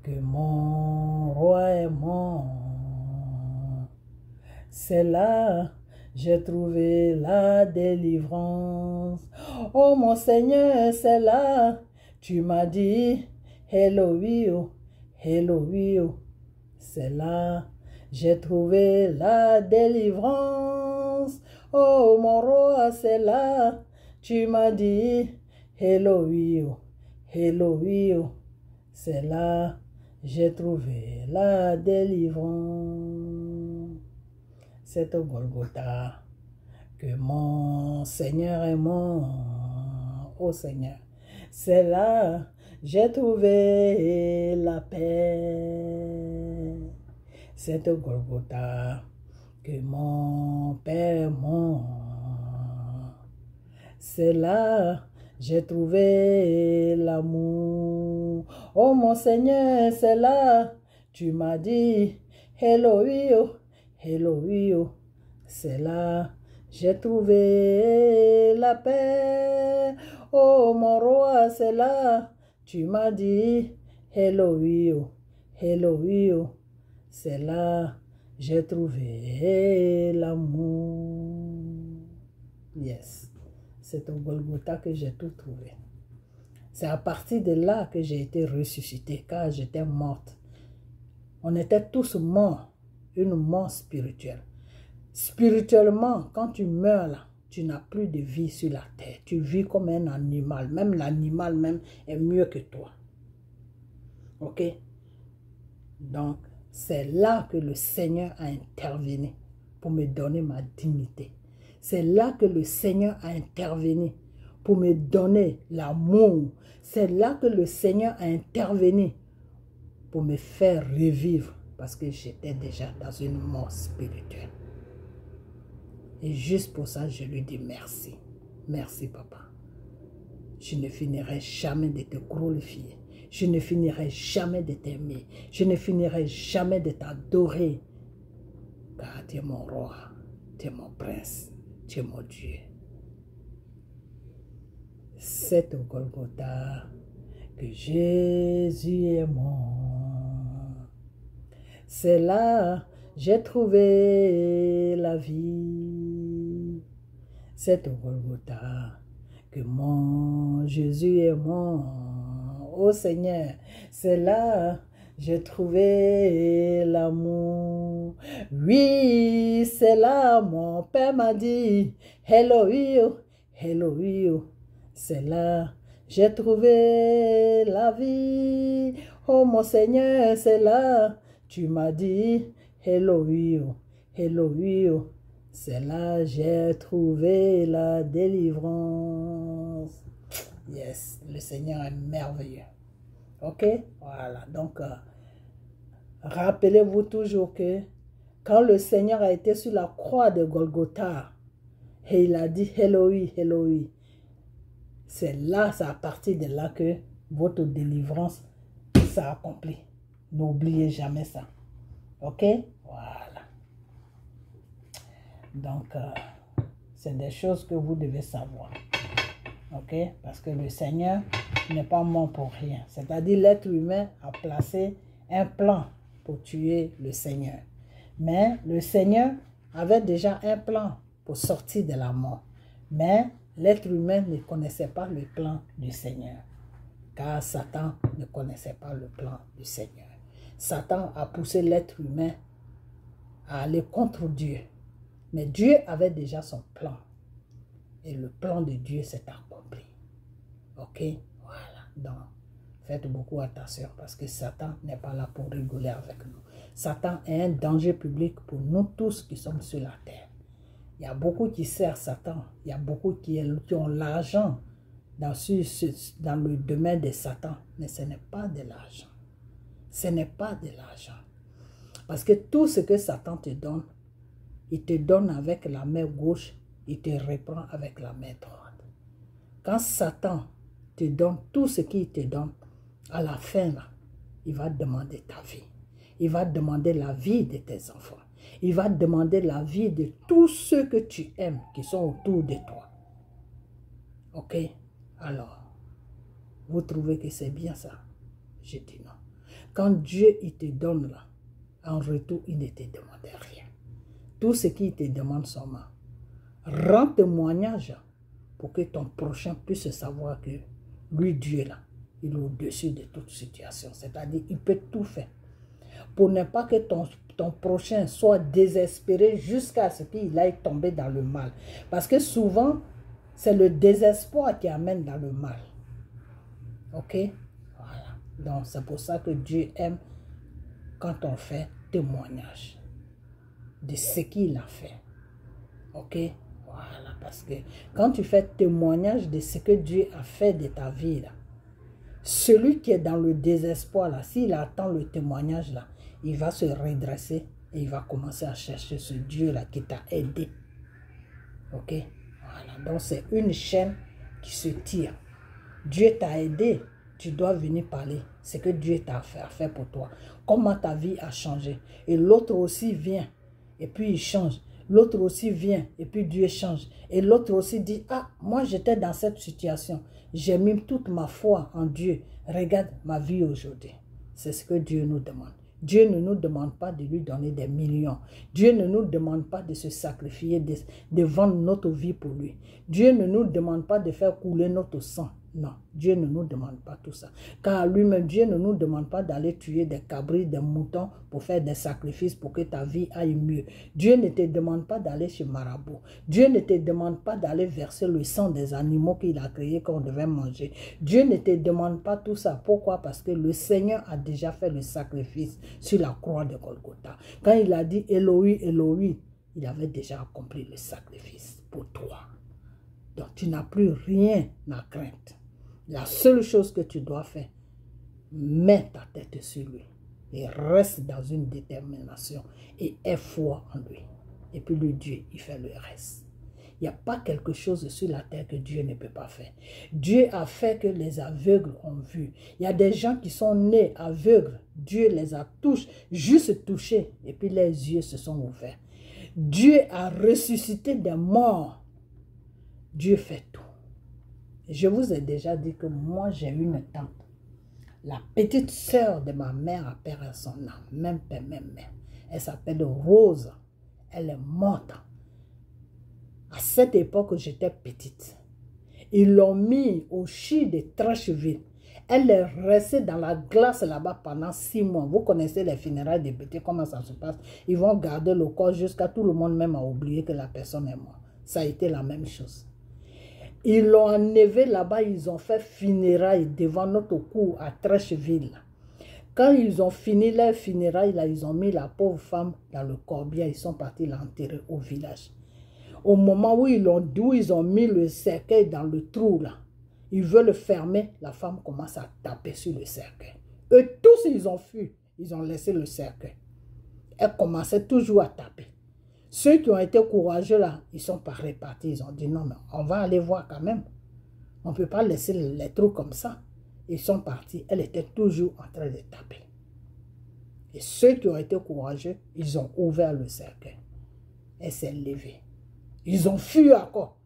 que mon roi est mort. C'est là, j'ai trouvé la délivrance. Oh mon Seigneur, c'est là, tu m'as dit, Elohim, Elohim. C'est là, j'ai trouvé la délivrance. Oh mon roi, c'est là, tu m'as dit, Elohim, Elohim. C'est là, j'ai trouvé la délivrance. C'est au Golgotha que mon Seigneur est mort, ô Seigneur. C'est là, j'ai trouvé la paix. C'est au Golgotha que mon Père est mort. C'est là, j'ai trouvé l'amour. Oh mon Seigneur, c'est là, tu m'as dit, Elohim, Elohim. C'est là, j'ai trouvé la paix. Oh mon roi, c'est là, tu m'as dit, Elohim, Elohim. C'est là, j'ai trouvé l'amour. Yes, c'est au Golgotha que j'ai tout trouvé. C'est à partir de là que j'ai été ressuscité, car j'étais morte. On était tous morts, une mort spirituelle. Spirituellement, quand tu meurs là, tu n'as plus de vie sur la terre. Tu vis comme un animal. Même l'animal même est mieux que toi. Ok? Donc, c'est là que le Seigneur a intervenu pour me donner ma dignité. C'est là que le Seigneur a intervenu pour me donner l'amour. C'est là que le Seigneur a intervenu pour me faire revivre parce que j'étais déjà dans une mort spirituelle. Et juste pour ça, je lui dis merci. Merci, papa. Je ne finirai jamais de te glorifier. Je ne finirai jamais de t'aimer. Je ne finirai jamais de t'adorer. Car tu es mon roi, tu es mon prince, tu es mon Dieu. C'est au Golgotha que Jésus est mort. C'est là j'ai trouvé la vie. C'est au Golgotha que mon Jésus est mort. Oh Seigneur, c'est là j'ai trouvé l'amour. Oui, c'est là mon Père m'a dit, Elohim, Elohim. C'est là j'ai trouvé la vie. Oh mon Seigneur, c'est là tu m'as dit, Elohim, Elohim. C'est là j'ai trouvé la délivrance. Yes, le Seigneur est merveilleux. Ok? Voilà, donc rappelez-vous toujours que quand le Seigneur a été sur la croix de Golgotha, et il a dit Elohim, Elohim, c'est là, c'est à partir de là que votre délivrance s'accomplit. N'oubliez jamais ça. Ok? Voilà. Donc, c'est des choses que vous devez savoir. Ok? Parce que le Seigneur n'est pas mort pour rien. C'est-à-dire l'être humain a placé un plan pour tuer le Seigneur. Mais le Seigneur avait déjà un plan pour sortir de la mort. Mais l'être humain ne connaissait pas le plan du Seigneur. Car Satan ne connaissait pas le plan du Seigneur. Satan a poussé l'être humain à aller contre Dieu. Mais Dieu avait déjà son plan. Et le plan de Dieu s'est accompli. Ok? Voilà. Donc, faites beaucoup attention parce que Satan n'est pas là pour rigoler avec nous. Satan est un danger public pour nous tous qui sommes sur la terre. Il y a beaucoup qui servent Satan. Il y a beaucoup qui ont l'argent dans le domaine de Satan. Mais ce n'est pas de l'argent. Ce n'est pas de l'argent. Parce que tout ce que Satan te donne, il te donne avec la main gauche, il te reprend avec la main droite. Quand Satan te donne tout ce qu'il te donne, à la fin, là, il va demander ta vie. Il va demander la vie de tes enfants. Il va demander la vie de tous ceux que tu aimes, qui sont autour de toi. Ok? Alors, vous trouvez que c'est bien ça? Je dis non. Quand Dieu, il te donne là, en retour, il ne te demande rien. Tout ce qu'il te demande seulement, rends témoignage pour que ton prochain puisse savoir que lui, Dieu là, il est au-dessus de toute situation. C'est-à-dire, il peut tout faire. Pour ne pas que ton prochain soit désespéré jusqu'à ce qu'il aille tomber dans le mal. Parce que souvent, c'est le désespoir qui amène dans le mal. Ok? Voilà. Donc, c'est pour ça que Dieu aime quand on fait témoignage de ce qu'il a fait. Ok? Voilà. Parce que quand tu fais témoignage de ce que Dieu a fait de ta vie, là, celui qui est dans le désespoir, là, s'il attend le témoignage, là, il va se redresser et il va commencer à chercher ce Dieu-là qui t'a aidé. Ok? Voilà. Donc, c'est une chaîne qui se tire. Dieu t'a aidé. Tu dois venir parler ce que Dieu t'a fait pour toi. Comment ta vie a changé. Et l'autre aussi vient. Et puis il change. L'autre aussi vient. Et puis Dieu change. Et l'autre aussi dit, ah, moi j'étais dans cette situation. J'ai mis toute ma foi en Dieu. Regarde ma vie aujourd'hui. C'est ce que Dieu nous demande. Dieu ne nous demande pas de lui donner des millions. Dieu ne nous demande pas de se sacrifier, de vendre notre vie pour lui. Dieu ne nous demande pas de faire couler notre sang. Non, Dieu ne nous demande pas tout ça. Car lui-même, Dieu ne nous demande pas d'aller tuer des cabris, des moutons pour faire des sacrifices pour que ta vie aille mieux. Dieu ne te demande pas d'aller chez Marabout. Dieu ne te demande pas d'aller verser le sang des animaux qu'il a créés qu'on devait manger. Dieu ne te demande pas tout ça. Pourquoi? Parce que le Seigneur a déjà fait le sacrifice sur la croix de Golgotha. Quand il a dit Eloi, Eloi, il avait déjà accompli le sacrifice pour toi. Donc tu n'as plus rien à craindre. La seule chose que tu dois faire, mets ta tête sur lui et reste dans une détermination et aie foi en lui. Et puis le Dieu, il fait le reste. Il n'y a pas quelque chose sur la terre que Dieu ne peut pas faire. Dieu a fait que les aveugles ont vu. Il y a des gens qui sont nés aveugles. Dieu les a juste touchés et puis les yeux se sont ouverts. Dieu a ressuscité des morts. Dieu fait tout. Je vous ai déjà dit que moi, j'ai une tante. La petite sœur de ma mère a perdu son âme. Même père, même mère. Elle s'appelle Rose. Elle est morte. À cette époque, j'étais petite. Ils l'ont mis au CHI de Trècheville. Elle est restée dans la glace là-bas pendant 6 mois. Vous connaissez les funérailles des petits, comment ça se passe. Ils vont garder le corps jusqu'à tout le monde même a oublié que la personne est morte. Ça a été la même chose. Ils l'ont enlevé là-bas, ils ont fait funérailles devant notre cour à Trècheville. Quand ils ont fini leur funérailles, là, ils ont mis la pauvre femme dans le corbillard. Ils sont partis l'enterrer au village. Au moment où ils ont mis le cercueil dans le trou, là, ils veulent le fermer, la femme commence à taper sur le cercueil. Eux tous, ils ont fui, ils ont laissé le cercueil. Elle commençait toujours à taper. Ceux qui ont été courageux là, ils ne sont pas répartis. Ils ont dit non, mais on va aller voir quand même. On ne peut pas laisser les trous comme ça. Ils sont partis. Elle était toujours en train de taper. Et ceux qui ont été courageux, ils ont ouvert le cercueil. Elle s'est levée. Ils ont fui encore.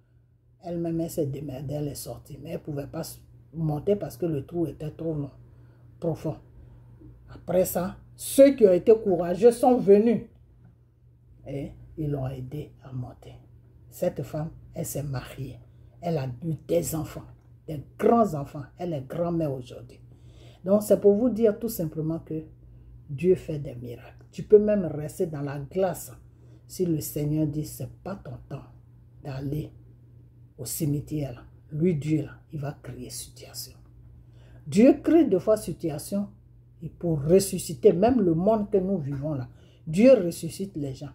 Elle-même, elle s'est démerdée, elle est sortie. Mais elle ne pouvait pas monter parce que le trou était trop long, profond. Après ça, ceux qui ont été courageux sont venus. Et ils l'ont aidé à monter. Cette femme, elle s'est mariée. Elle a eu des enfants, des grands-enfants. Elle est grand-mère aujourd'hui. Donc, c'est pour vous dire tout simplement que Dieu fait des miracles. Tu peux même rester dans la glace si le Seigneur dit, c'est pas ton temps d'aller au cimetière, là, lui, Dieu, là, il va créer situation. Dieu crée des fois situation et pour ressusciter, même le monde que nous vivons là, Dieu ressuscite les gens.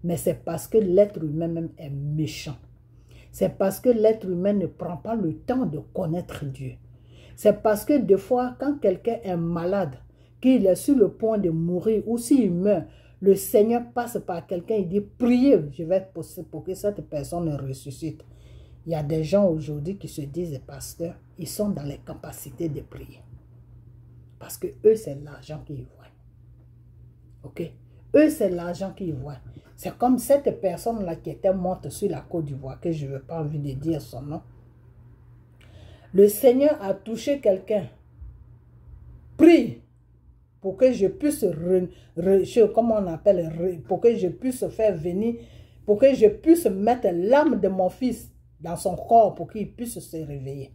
Mais c'est parce que l'être humain même est méchant. C'est parce que l'être humain ne prend pas le temps de connaître Dieu. C'est parce que des fois, quand quelqu'un est malade, qu'il est sur le point de mourir, ou s'il meurt, le Seigneur passe par quelqu'un et dit, priez, je vais pousser pour que cette personne ressuscite. Il y a des gens aujourd'hui qui se disent des pasteurs, ils sont dans les capacités de prier. Parce que eux, c'est l'argent qu'ils voient. Ok? Eux, c'est l'argent qu'ils voient. C'est comme cette personne-là qui était morte sur la Côte d'Ivoire, que je n'ai pas envie de dire son nom. Le Seigneur a touché quelqu'un. Prie pour que je puisse, comment on appelle, pour que je puisse faire venir, pour que je puisse mettre l'âme de mon fils dans son corps pour qu'il puisse se réveiller.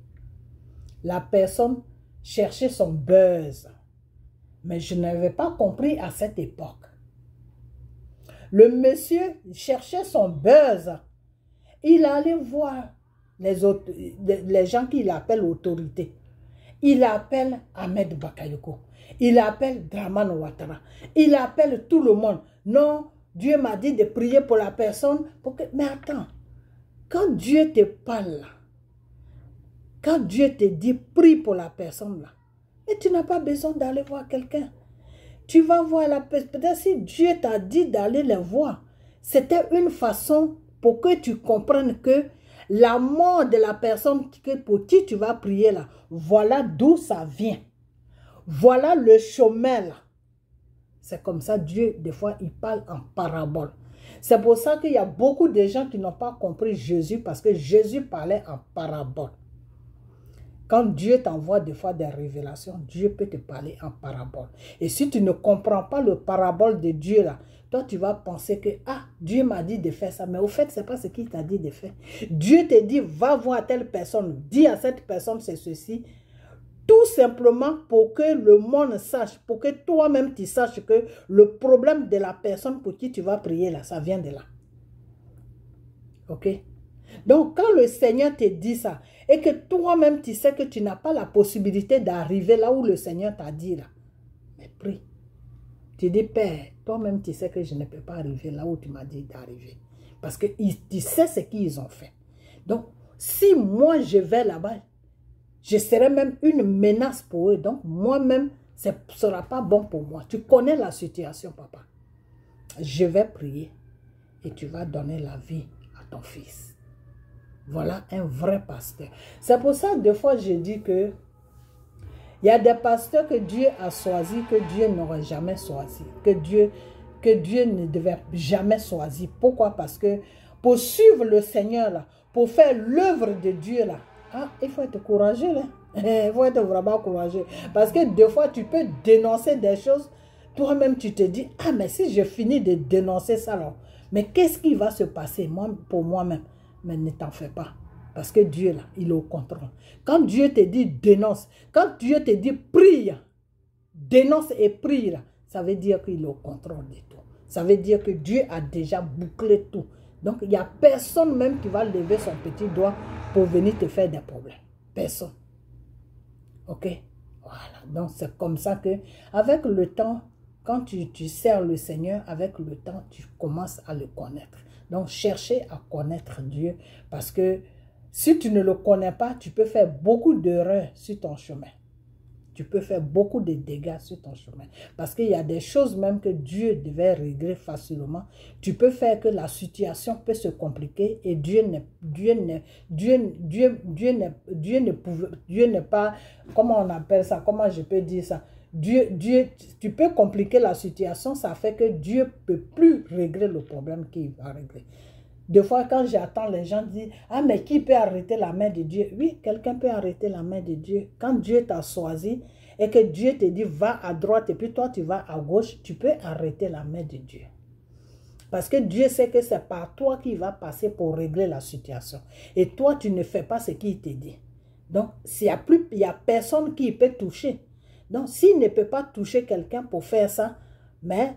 La personne cherchait son buzz. Mais je n'avais pas compris à cette époque. Le monsieur cherchait son buzz. Il allait voir les gens qu'il appelle autorités. Il appelle Ahmed Bakayoko. Il appelle Dramane Ouattara. Il appelle tout le monde. Non, Dieu m'a dit de prier pour la personne. Mais attends, quand Dieu te parle, quand Dieu te dit prie pour la personne là, mais tu n'as pas besoin d'aller voir quelqu'un. Tu vas voir la personne. Peut-être si Dieu t'a dit d'aller les voir, c'était une façon pour que tu comprennes que la mort de la personne pour qui tu vas prier là, voilà d'où ça vient. Voilà le chemin là. C'est comme ça Dieu, des fois, il parle en parabole. C'est pour ça qu'il y a beaucoup de gens qui n'ont pas compris Jésus parce que Jésus parlait en parabole. Quand Dieu t'envoie des fois des révélations, Dieu peut te parler en parabole. Et si tu ne comprends pas le parabole de Dieu là, toi tu vas penser que Dieu m'a dit de faire ça. Mais au fait, ce n'est pas ce qu'il t'a dit de faire. Dieu te dit, va voir telle personne, dis à cette personne c'est ceci. Tout simplement pour que le monde sache, pour que toi-même tu saches que le problème de la personne pour qui tu vas prier là, ça vient de là. Ok? Donc, quand le Seigneur te dit ça, et que toi-même, tu sais que tu n'as pas la possibilité d'arriver là où le Seigneur t'a dit là, mais prie. Tu dis, Père, toi-même, tu sais que je ne peux pas arriver là où tu m'as dit d'arriver. Parce que tu sais ce qu'ils ont fait. Donc, si moi, je vais là-bas, je serai même une menace pour eux. Donc, moi-même, ce ne sera pas bon pour moi. Tu connais la situation, papa. Je vais prier et tu vas donner la vie à ton fils. Voilà un vrai pasteur. C'est pour ça, des fois, je dis que il y a des pasteurs que Dieu a choisis, que Dieu n'aurait jamais choisi. Que Dieu ne devait jamais choisir. Pourquoi? Parce que pour suivre le Seigneur, là, pour faire l'œuvre de Dieu, là, il faut être courageux. Là. Il faut être vraiment courageux. Parce que des fois, tu peux dénoncer des choses. Toi-même, tu te dis, mais si je finis de dénoncer ça, là, mais qu'est-ce qui va se passer pour moi-même? Mais ne t'en fais pas. Parce que Dieu, là, il est au contrôle. Quand Dieu te dit dénonce, quand Dieu te dit prie, dénonce et prie, là, ça veut dire qu'il est au contrôle de tout. Ça veut dire que Dieu a déjà bouclé tout. Donc, il n'y a personne même qui va lever son petit doigt pour venir te faire des problèmes. Personne. Ok? Voilà. Donc, c'est comme ça que, avec le temps, quand tu sers le Seigneur, avec le temps, tu commences à le connaître. Donc, cherchez à connaître Dieu parce que si tu ne le connais pas, tu peux faire beaucoup d'erreurs sur ton chemin. Tu peux faire beaucoup de dégâts sur ton chemin. Parce qu'il y a des choses même que Dieu devait régler facilement. Tu peux faire que la situation peut se compliquer et Dieu n'est pas, comment on appelle ça, comment je peux dire ça? Tu peux compliquer la situation, ça fait que Dieu ne peut plus régler le problème qu'il va régler. Des fois, quand j'attends, les gens disent, mais qui peut arrêter la main de Dieu? Oui, quelqu'un peut arrêter la main de Dieu. Quand Dieu t'a choisi et que Dieu te dit, va à droite et puis toi, tu vas à gauche, tu peux arrêter la main de Dieu. Parce que Dieu sait que c'est par toi qu'il va passer pour régler la situation. Et toi, tu ne fais pas ce qu'il te dit. Donc, il n'y a personne qui peut toucher. Donc, s'il ne peut pas toucher quelqu'un pour faire ça, mais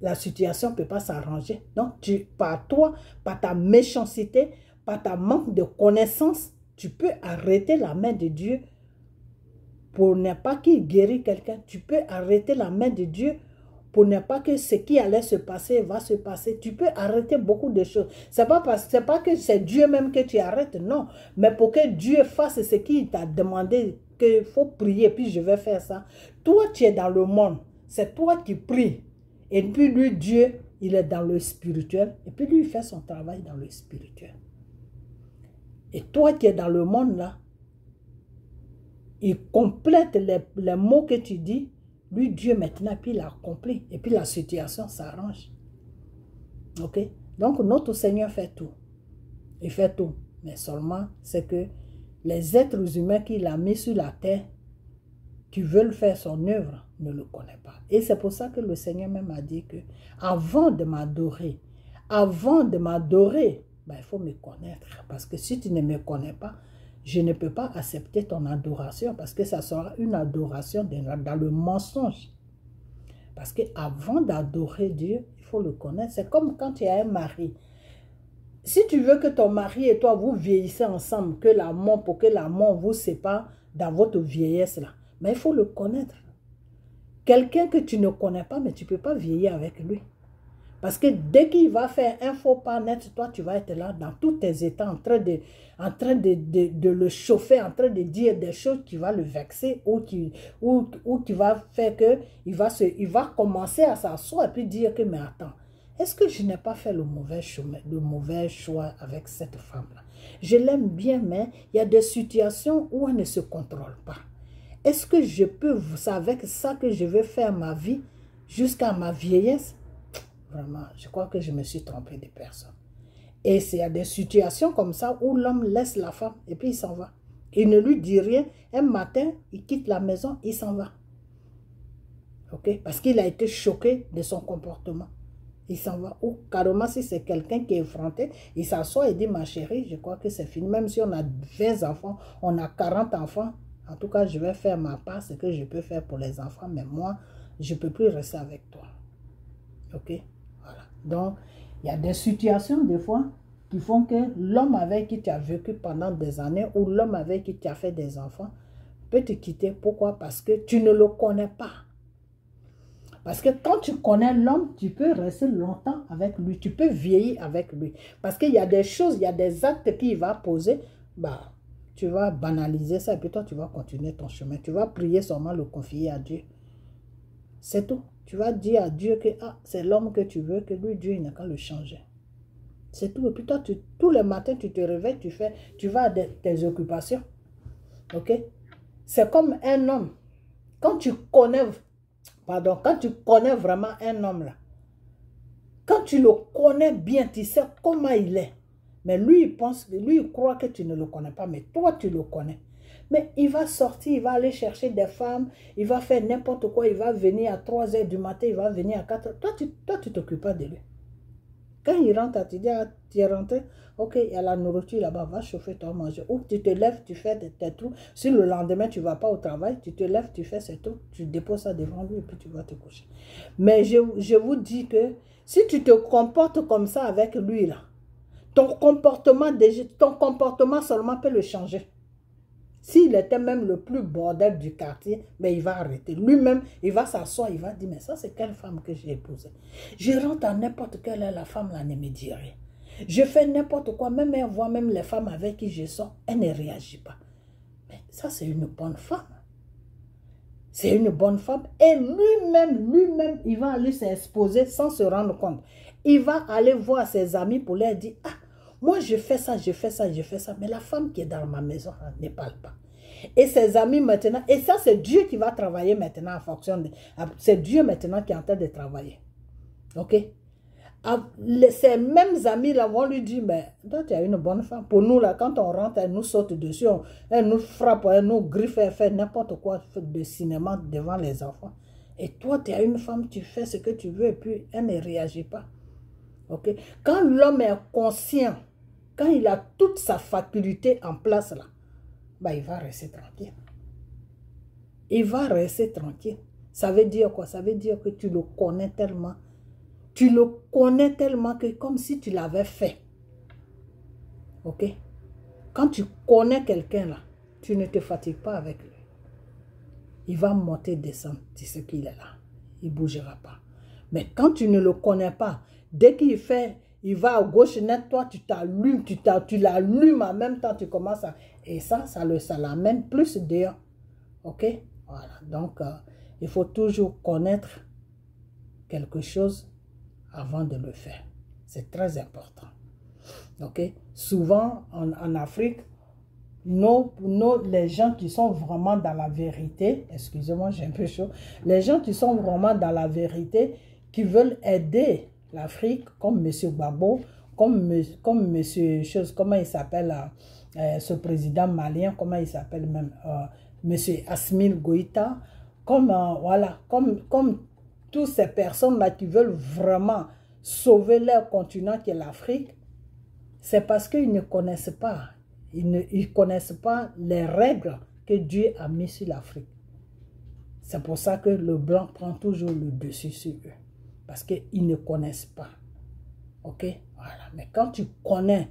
la situation ne peut pas s'arranger. Donc, par toi, par ta méchanceté, par ta manque de connaissance, tu peux arrêter la main de Dieu pour ne pas qu'il guérisse quelqu'un. Tu peux arrêter la main de Dieu pour ne pas que ce qui allait se passer va se passer. Tu peux arrêter beaucoup de choses. C'est pas que c'est Dieu même que tu arrêtes, non. Mais pour que Dieu fasse ce qu'il t'a demandé, qu'il faut prier, puis je vais faire ça. Toi, tu es dans le monde. C'est toi qui pries. Et puis lui, Dieu, il est dans le spirituel. Et puis lui, il fait son travail dans le spirituel. Et toi qui es dans le monde là, il complète les mots que tu dis. Lui, Dieu maintenant, puis il accomplit. Et puis la situation s'arrange. Ok? Donc notre Seigneur fait tout. Il fait tout. Mais seulement, c'est que les êtres humains qu'il a mis sur la terre, qui veulent faire son œuvre, ne le connaissent pas. Et c'est pour ça que le Seigneur même a dit que avant de m'adorer, ben, il faut me connaître. Parce que si tu ne me connais pas, je ne peux pas accepter ton adoration parce que ça sera une adoration dans le mensonge. Parce qu'avant d'adorer Dieu, il faut le connaître. C'est comme quand tu as un mari. Si tu veux que ton mari et toi, vous vieillissez ensemble, pour que la mort vous sépare dans votre vieillesse là, mais il faut le connaître. Quelqu'un que tu ne connais pas, mais tu ne peux pas vieillir avec lui. Parce que dès qu'il va faire un faux pas net, toi, tu vas être là dans tous tes états, en train de le chauffer, en train de dire des choses qui vont le vexer ou qui va faire que il va commencer à s'asseoir et puis dire que, mais attends, est-ce que je n'ai pas fait le mauvais choix avec cette femme-là? Je l'aime bien, mais il y a des situations où elle ne se contrôle pas. Est-ce que je peux, c'est avec ça que je vais faire ma vie jusqu'à ma vieillesse? Vraiment, je crois que je me suis trompé de personne. Et il y a des situations comme ça où l'homme laisse la femme et puis il s'en va. Il ne lui dit rien. Un matin, il quitte la maison, il s'en va. Ok? Parce qu'il a été choqué de son comportement. Il s'en va. Ou carrément, si c'est quelqu'un qui est effronté, il s'assoit et dit, ma chérie, je crois que c'est fini. Même si on a 20 enfants, on a 40 enfants, en tout cas, je vais faire ma part, ce que je peux faire pour les enfants, mais moi, je ne peux plus rester avec toi. Ok? Voilà. Donc, il y a des situations, des fois, qui font que l'homme avec qui tu as vécu pendant des années ou l'homme avec qui tu as fait des enfants peut te quitter. Pourquoi? Parce que tu ne le connais pas. Parce que quand tu connais l'homme, tu peux rester longtemps avec lui. Tu peux vieillir avec lui. Parce qu'il y a des choses, il y a des actes qu'il va poser. Bah, tu vas banaliser ça et puis toi, tu vas continuer ton chemin. Tu vas prier seulement, le confier à Dieu. C'est tout. Tu vas dire à Dieu que c'est l'homme que tu veux, que lui, Dieu, il n'a qu'à le changer. C'est tout. Et puis toi, tous les matins, tu te réveilles, tu vas à tes occupations. Ok? C'est comme un homme. Quand tu connais vraiment un homme là, quand tu le connais bien, tu sais comment il est. Mais lui, il croit que tu ne le connais pas, mais toi, tu le connais. Mais il va sortir, il va aller chercher des femmes, il va faire n'importe quoi, il va venir à 3 h du matin, il va venir à 4 h. Toi, tu t'occupes pas de lui. Quand il rentre, tu dis, tu es rentré, ok, il y a la nourriture là-bas, va chauffer, toi manger. Ou tu te lèves, tu fais tes trous. Si le lendemain, tu ne vas pas au travail, tu te lèves, tu fais ces trous, tu déposes ça devant lui et puis tu vas te coucher. Mais je vous dis que si tu te comportes comme ça avec lui, là, ton comportement seulement peut le changer. S'il était même le plus bordel du quartier, mais il va arrêter. Lui-même, il va s'asseoir, il va dire, mais ça, c'est quelle femme que j'ai épousée? Je rentre à n'importe quelle heure, la femme là ne me dit rien. Je fais n'importe quoi, même elle voit même les femmes avec qui je sors, elle ne réagit pas. Mais ça, c'est une bonne femme. C'est une bonne femme. Et lui-même, il va aller s'exposer sans se rendre compte. Il va aller voir ses amis pour leur dire, moi, je fais ça. Mais la femme qui est dans ma maison ne parle pas. Et ses amis maintenant, et ça, c'est Dieu qui va travailler maintenant en fonction de... C'est Dieu maintenant qui est en train de travailler. Ok? Ces mêmes amis là vont lui dire, mais toi, tu as une bonne femme. Pour nous, là, quand on rentre, elle nous saute dessus, elle nous frappe, elle nous griffe, elle fait n'importe quoi de cinéma devant les enfants. Et toi, tu as une femme, tu fais ce que tu veux et puis elle ne réagit pas. Ok? Quand l'homme est conscient, quand il a toute sa faculté en place là, bah, il va rester tranquille. Il va rester tranquille. Ça veut dire quoi? Ça veut dire que tu le connais tellement. tu le connais tellement que comme si tu l'avais fait. Ok? Quand tu connais quelqu'un là, tu ne te fatigues pas avec lui. Il va monter, descendre, tu sais qu'il est là. Il ne bougera pas. Mais quand tu ne le connais pas, dès qu'il fait, il va à gauche, net, toi, tu t'allumes, tu l'allumes en même temps, tu commences à... Et ça l'amène plus dehors. Ok? Voilà. Donc, il faut toujours connaître quelque chose avant de le faire. C'est très important. Ok? Souvent, en Afrique, les gens qui sont vraiment dans la vérité, excusez-moi, j'ai un peu chaud, les gens qui sont vraiment dans la vérité, qui veulent aider l'Afrique, comme M. Gbagbo, comme M. Chose, comment il s'appelle, ce président malien, comment il s'appelle même, M. Assimi Goïta, comme, voilà, comme toutes ces personnes-là qui veulent vraiment sauver leur continent qui est l'Afrique, c'est parce qu'ils ne connaissent pas. Ils ne connaissent pas les règles que Dieu a mises sur l'Afrique. C'est pour ça que le blanc prend toujours le dessus sur eux. Parce qu'ils ne connaissent pas. Ok? Voilà. Mais quand tu connais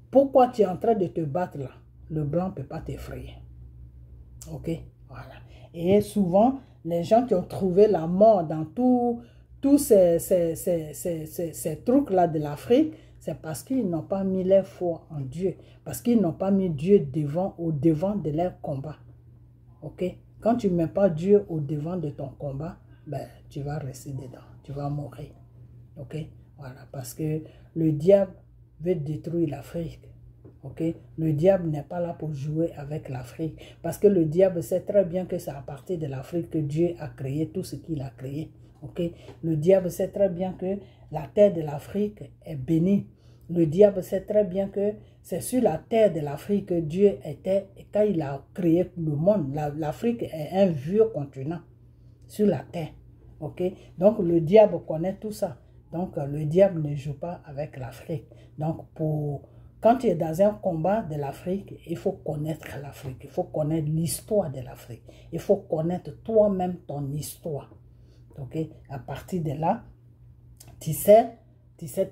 pourquoi tu es en train de te battre là, le blanc ne peut pas t'effrayer. Ok? Voilà. Et souvent, les gens qui ont trouvé la mort dans tous ces trucs-là de l'Afrique, c'est parce qu'ils n'ont pas mis leur foi en Dieu. Parce qu'ils n'ont pas mis Dieu au devant de leur combat. Ok? Quand tu ne mets pas Dieu au devant de ton combat, ben, tu vas rester dedans. Tu vas mourir. Ok? Voilà. Parce que le diable veut détruire l'Afrique. Ok? Le diable n'est pas là pour jouer avec l'Afrique. Parce que le diable sait très bien que c'est à partir de l'Afrique que Dieu a créé tout ce qu'il a créé. Ok? Le diable sait très bien que la terre de l'Afrique est bénie. Le diable sait très bien que c'est sur la terre de l'Afrique que Dieu était, et quand il a créé le monde, l'Afrique est un vieux continent sur la terre. Ok? Donc le diable connaît tout ça. Donc le diable ne joue pas avec l'Afrique. Donc quand tu es dans un combat de l'Afrique, il faut connaître l'Afrique. Il faut connaître l'histoire de l'Afrique. Il faut connaître toi-même ton histoire. Ok? À partir de là, tu sais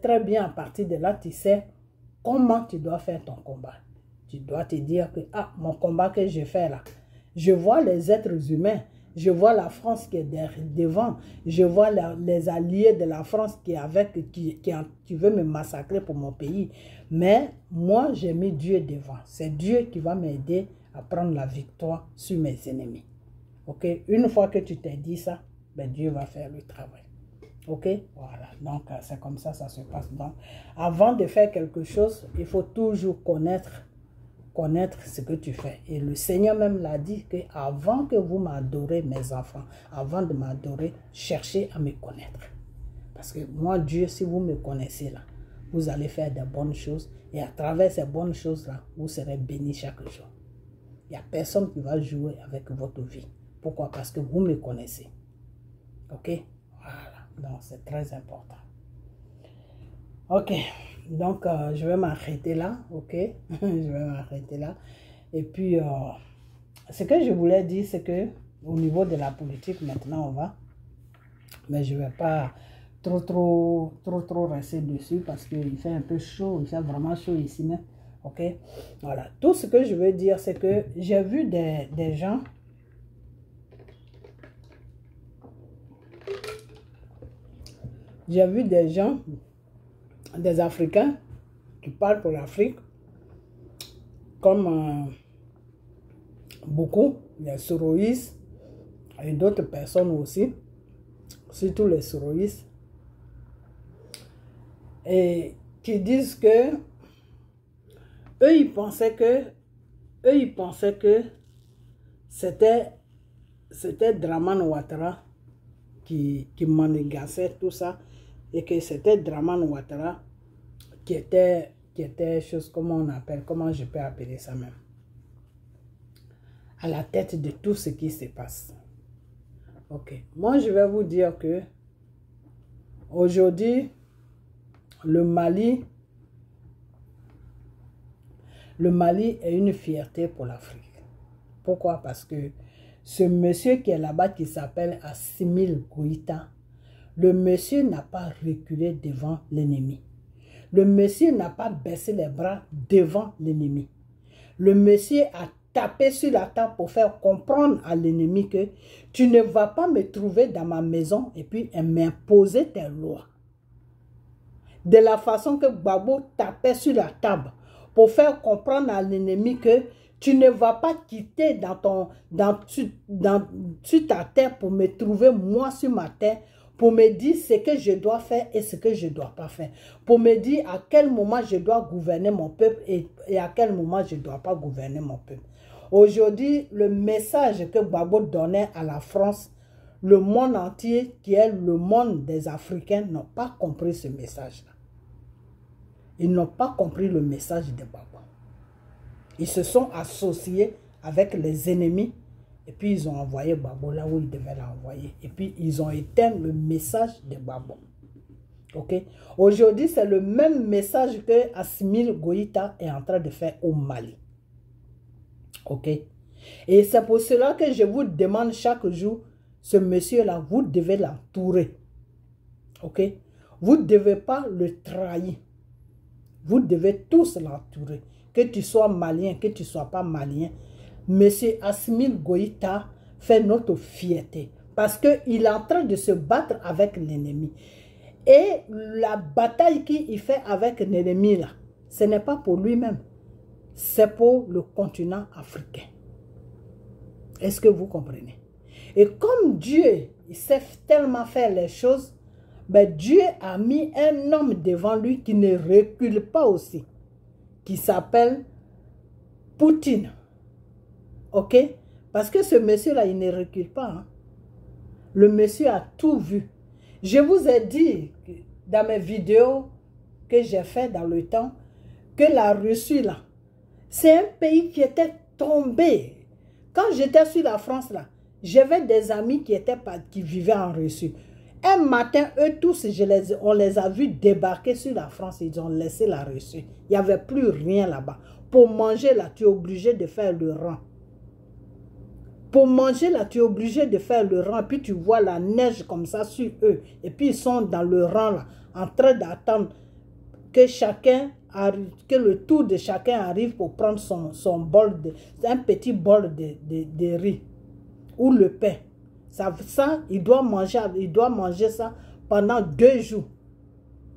très bien, à partir de là, tu sais comment tu dois faire ton combat. Tu dois te dire que, ah, mon combat que je fais là, je vois les êtres humains, je vois la France qui est devant, je vois les alliés de la France qui veut me massacrer pour mon pays. Mais moi, j'ai mis Dieu devant. C'est Dieu qui va m'aider à prendre la victoire sur mes ennemis. Ok? Une fois que tu t'es dit ça, ben Dieu va faire le travail. Ok? Voilà. Donc, c'est comme ça se passe. Donc, avant de faire quelque chose, il faut toujours connaître ce que tu fais. Et le Seigneur même l'a dit que avant que vous m'adorez, mes enfants, avant de m'adorer, cherchez à me connaître. Parce que moi, Dieu, si vous me connaissez là, vous allez faire de bonnes choses. Et à travers ces bonnes choses-là, vous serez bénis chaque jour. Il n'y a personne qui va jouer avec votre vie. Pourquoi? Parce que vous me connaissez. Ok? Voilà. Donc, c'est très important. Ok. Donc, je vais m'arrêter là. Ok? Je vais m'arrêter là. Et puis, ce que je voulais dire, c'est que au niveau de la politique, maintenant, on va. Mais je ne vais pas trop rester dessus parce qu'il fait un peu chaud. Il fait vraiment chaud ici. Né? Ok? Voilà. Tout ce que je veux dire, c'est que j'ai vu des gens. J'ai vu des gens, des Africains, qui parlent pour l'Afrique, comme beaucoup, les Soroïs, et d'autres personnes aussi, surtout les Soroïs, et qui disent que eux, ils pensaient que c'était Dramane Ouattara qui manigassait tout ça, et que c'était Dramane Ouattara qui était chose, comment je peux appeler ça même, à la tête de tout ce qui se passe. Ok, moi je vais vous dire que aujourd'hui, le Mali est une fierté pour l'Afrique. Pourquoi? Parce que ce monsieur qui est là-bas, qui s'appelle Assimi Goïta, Le monsieur n'a pas reculé devant l'ennemi. Le monsieur n'a pas baissé les bras devant l'ennemi. Le monsieur a tapé sur la table pour faire comprendre à l'ennemi que tu ne vas pas me trouver dans ma maison et puis m'imposer tes lois. De la façon que Gbagbo tapait sur la table pour faire comprendre à l'ennemi que tu ne vas pas quitter sur ta terre pour me trouver moi sur ma terre, pour me dire ce que je dois faire et ce que je ne dois pas faire. Pour me dire à quel moment je dois gouverner mon peuple et à quel moment je ne dois pas gouverner mon peuple. Aujourd'hui, le message que Gbagbo donnait à la France, le monde entier, qui est le monde des Africains, n'ont pas compris ce message-là. Ils n'ont pas compris le message de Gbagbo. Ils se sont associés avec les ennemis et puis ils ont envoyé Gbagbo là où ils devaient l'envoyer. Et puis ils ont éteint le message de Gbagbo. Ok? Aujourd'hui, c'est le même message que Assimi Goïta est en train de faire au Mali. Ok? Et c'est pour cela que je vous demande chaque jour, ce monsieur-là, vous devez l'entourer. Ok? Vous ne devez pas le trahir. Vous devez tous l'entourer. Que tu sois malien, que tu ne sois pas malien. Monsieur Assimi Goïta fait notre fierté. Parce qu'il est en train de se battre avec l'ennemi. Et la bataille qu'il fait avec l'ennemi là, ce n'est pas pour lui-même. C'est pour le continent africain. Est-ce que vous comprenez? Et comme Dieu il sait tellement faire les choses, ben Dieu a mis un homme devant lui qui ne recule pas aussi, qui s'appelle Poutine. Ok? Parce que ce monsieur-là, il ne recule pas. Hein? Le monsieur a tout vu. Je vous ai dit dans mes vidéos que j'ai fait dans le temps que la Russie, là, c'est un pays qui était tombé. Quand j'étais sur la France, là, j'avais des amis qui vivaient en Russie. Un matin, eux tous, on les a vus débarquer sur la France. Ils ont laissé la Russie. Il n'y avait plus rien là-bas. Pour manger, là, tu es obligé de faire le rang. Pour manger, là, tu es obligé de faire le rang. Puis tu vois la neige comme ça sur eux. Et puis ils sont dans le rang, là, en train d'attendre que chacun arrive, que le tour de chacun arrive pour prendre son bol, un petit bol de riz ou le pain. Ça, il doit manger ça pendant 2 jours.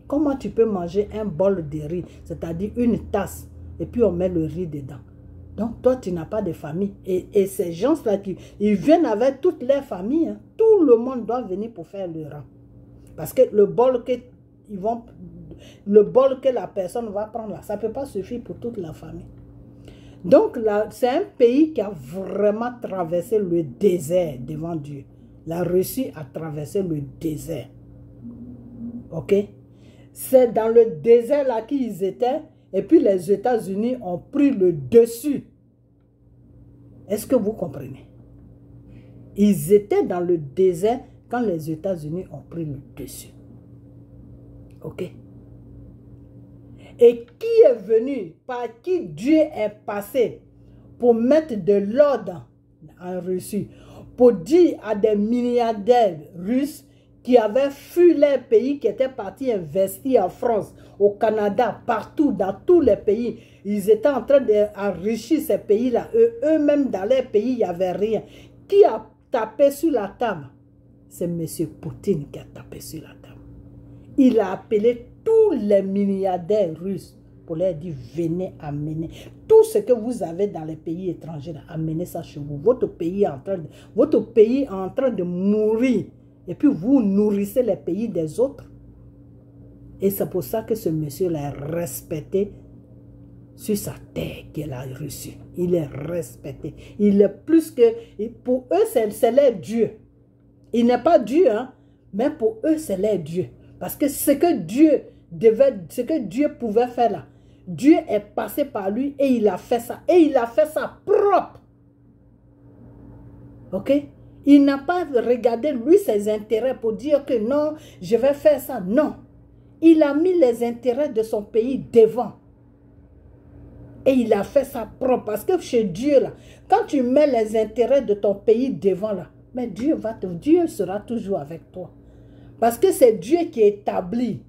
Comment tu peux manger un bol de riz, c'est-à-dire une tasse, et puis on met le riz dedans? Donc toi, tu n'as pas de famille. Et ces gens-là, ils viennent avec toutes leurs familles. Hein. Tout le monde doit venir pour faire le rang. Parce que le bol que la personne va prendre là, ça ne peut pas suffire pour toute la famille. Donc là, c'est un pays qui a vraiment traversé le désert devant Dieu. La Russie a traversé le désert. Ok? C'est dans le désert là qu'ils étaient. Et puis les États-Unis ont pris le dessus. Est-ce que vous comprenez? Ils étaient dans le désert quand les États-Unis ont pris le dessus. Ok? Et qui est venu, par qui Dieu est passé pour mettre de l'ordre en Russie, pour dire à des milliardaires russes qui avaient fui leur pays, qui étaient partis investir en France, au Canada, partout, dans tous les pays. Ils étaient en train d'enrichir ces pays-là. Eux-mêmes, dans leur pays, il n'y avait rien. Qui a tapé sur la table? C'est M. Poutine qui a tapé sur la table. Il a appelé tous les milliardaires russes pour leur dire, venez amener tout ce que vous avez dans les pays étrangers, amenez ça chez vous. Votre pays est en train de mourir. Et puis vous nourrissez les pays des autres. Et c'est pour ça que ce monsieur-là est respecté sur sa terre qu'il a reçue. Il est respecté. Il est plus que... Pour eux, c'est leur Dieu. Il n'est pas Dieu, hein, mais pour eux, c'est leur Dieu. Parce que ce que Dieu pouvait faire là, Dieu est passé par lui et il a fait ça. Et il a fait ça propre. Ok? Il n'a pas regardé, lui, ses intérêts pour dire que non, je vais faire ça. Non. Il a mis les intérêts de son pays devant. Et il a fait ça propre. Parce que chez Dieu, là, quand tu mets les intérêts de ton pays devant, là, mais Dieu sera toujours avec toi. Parce que c'est Dieu qui établit.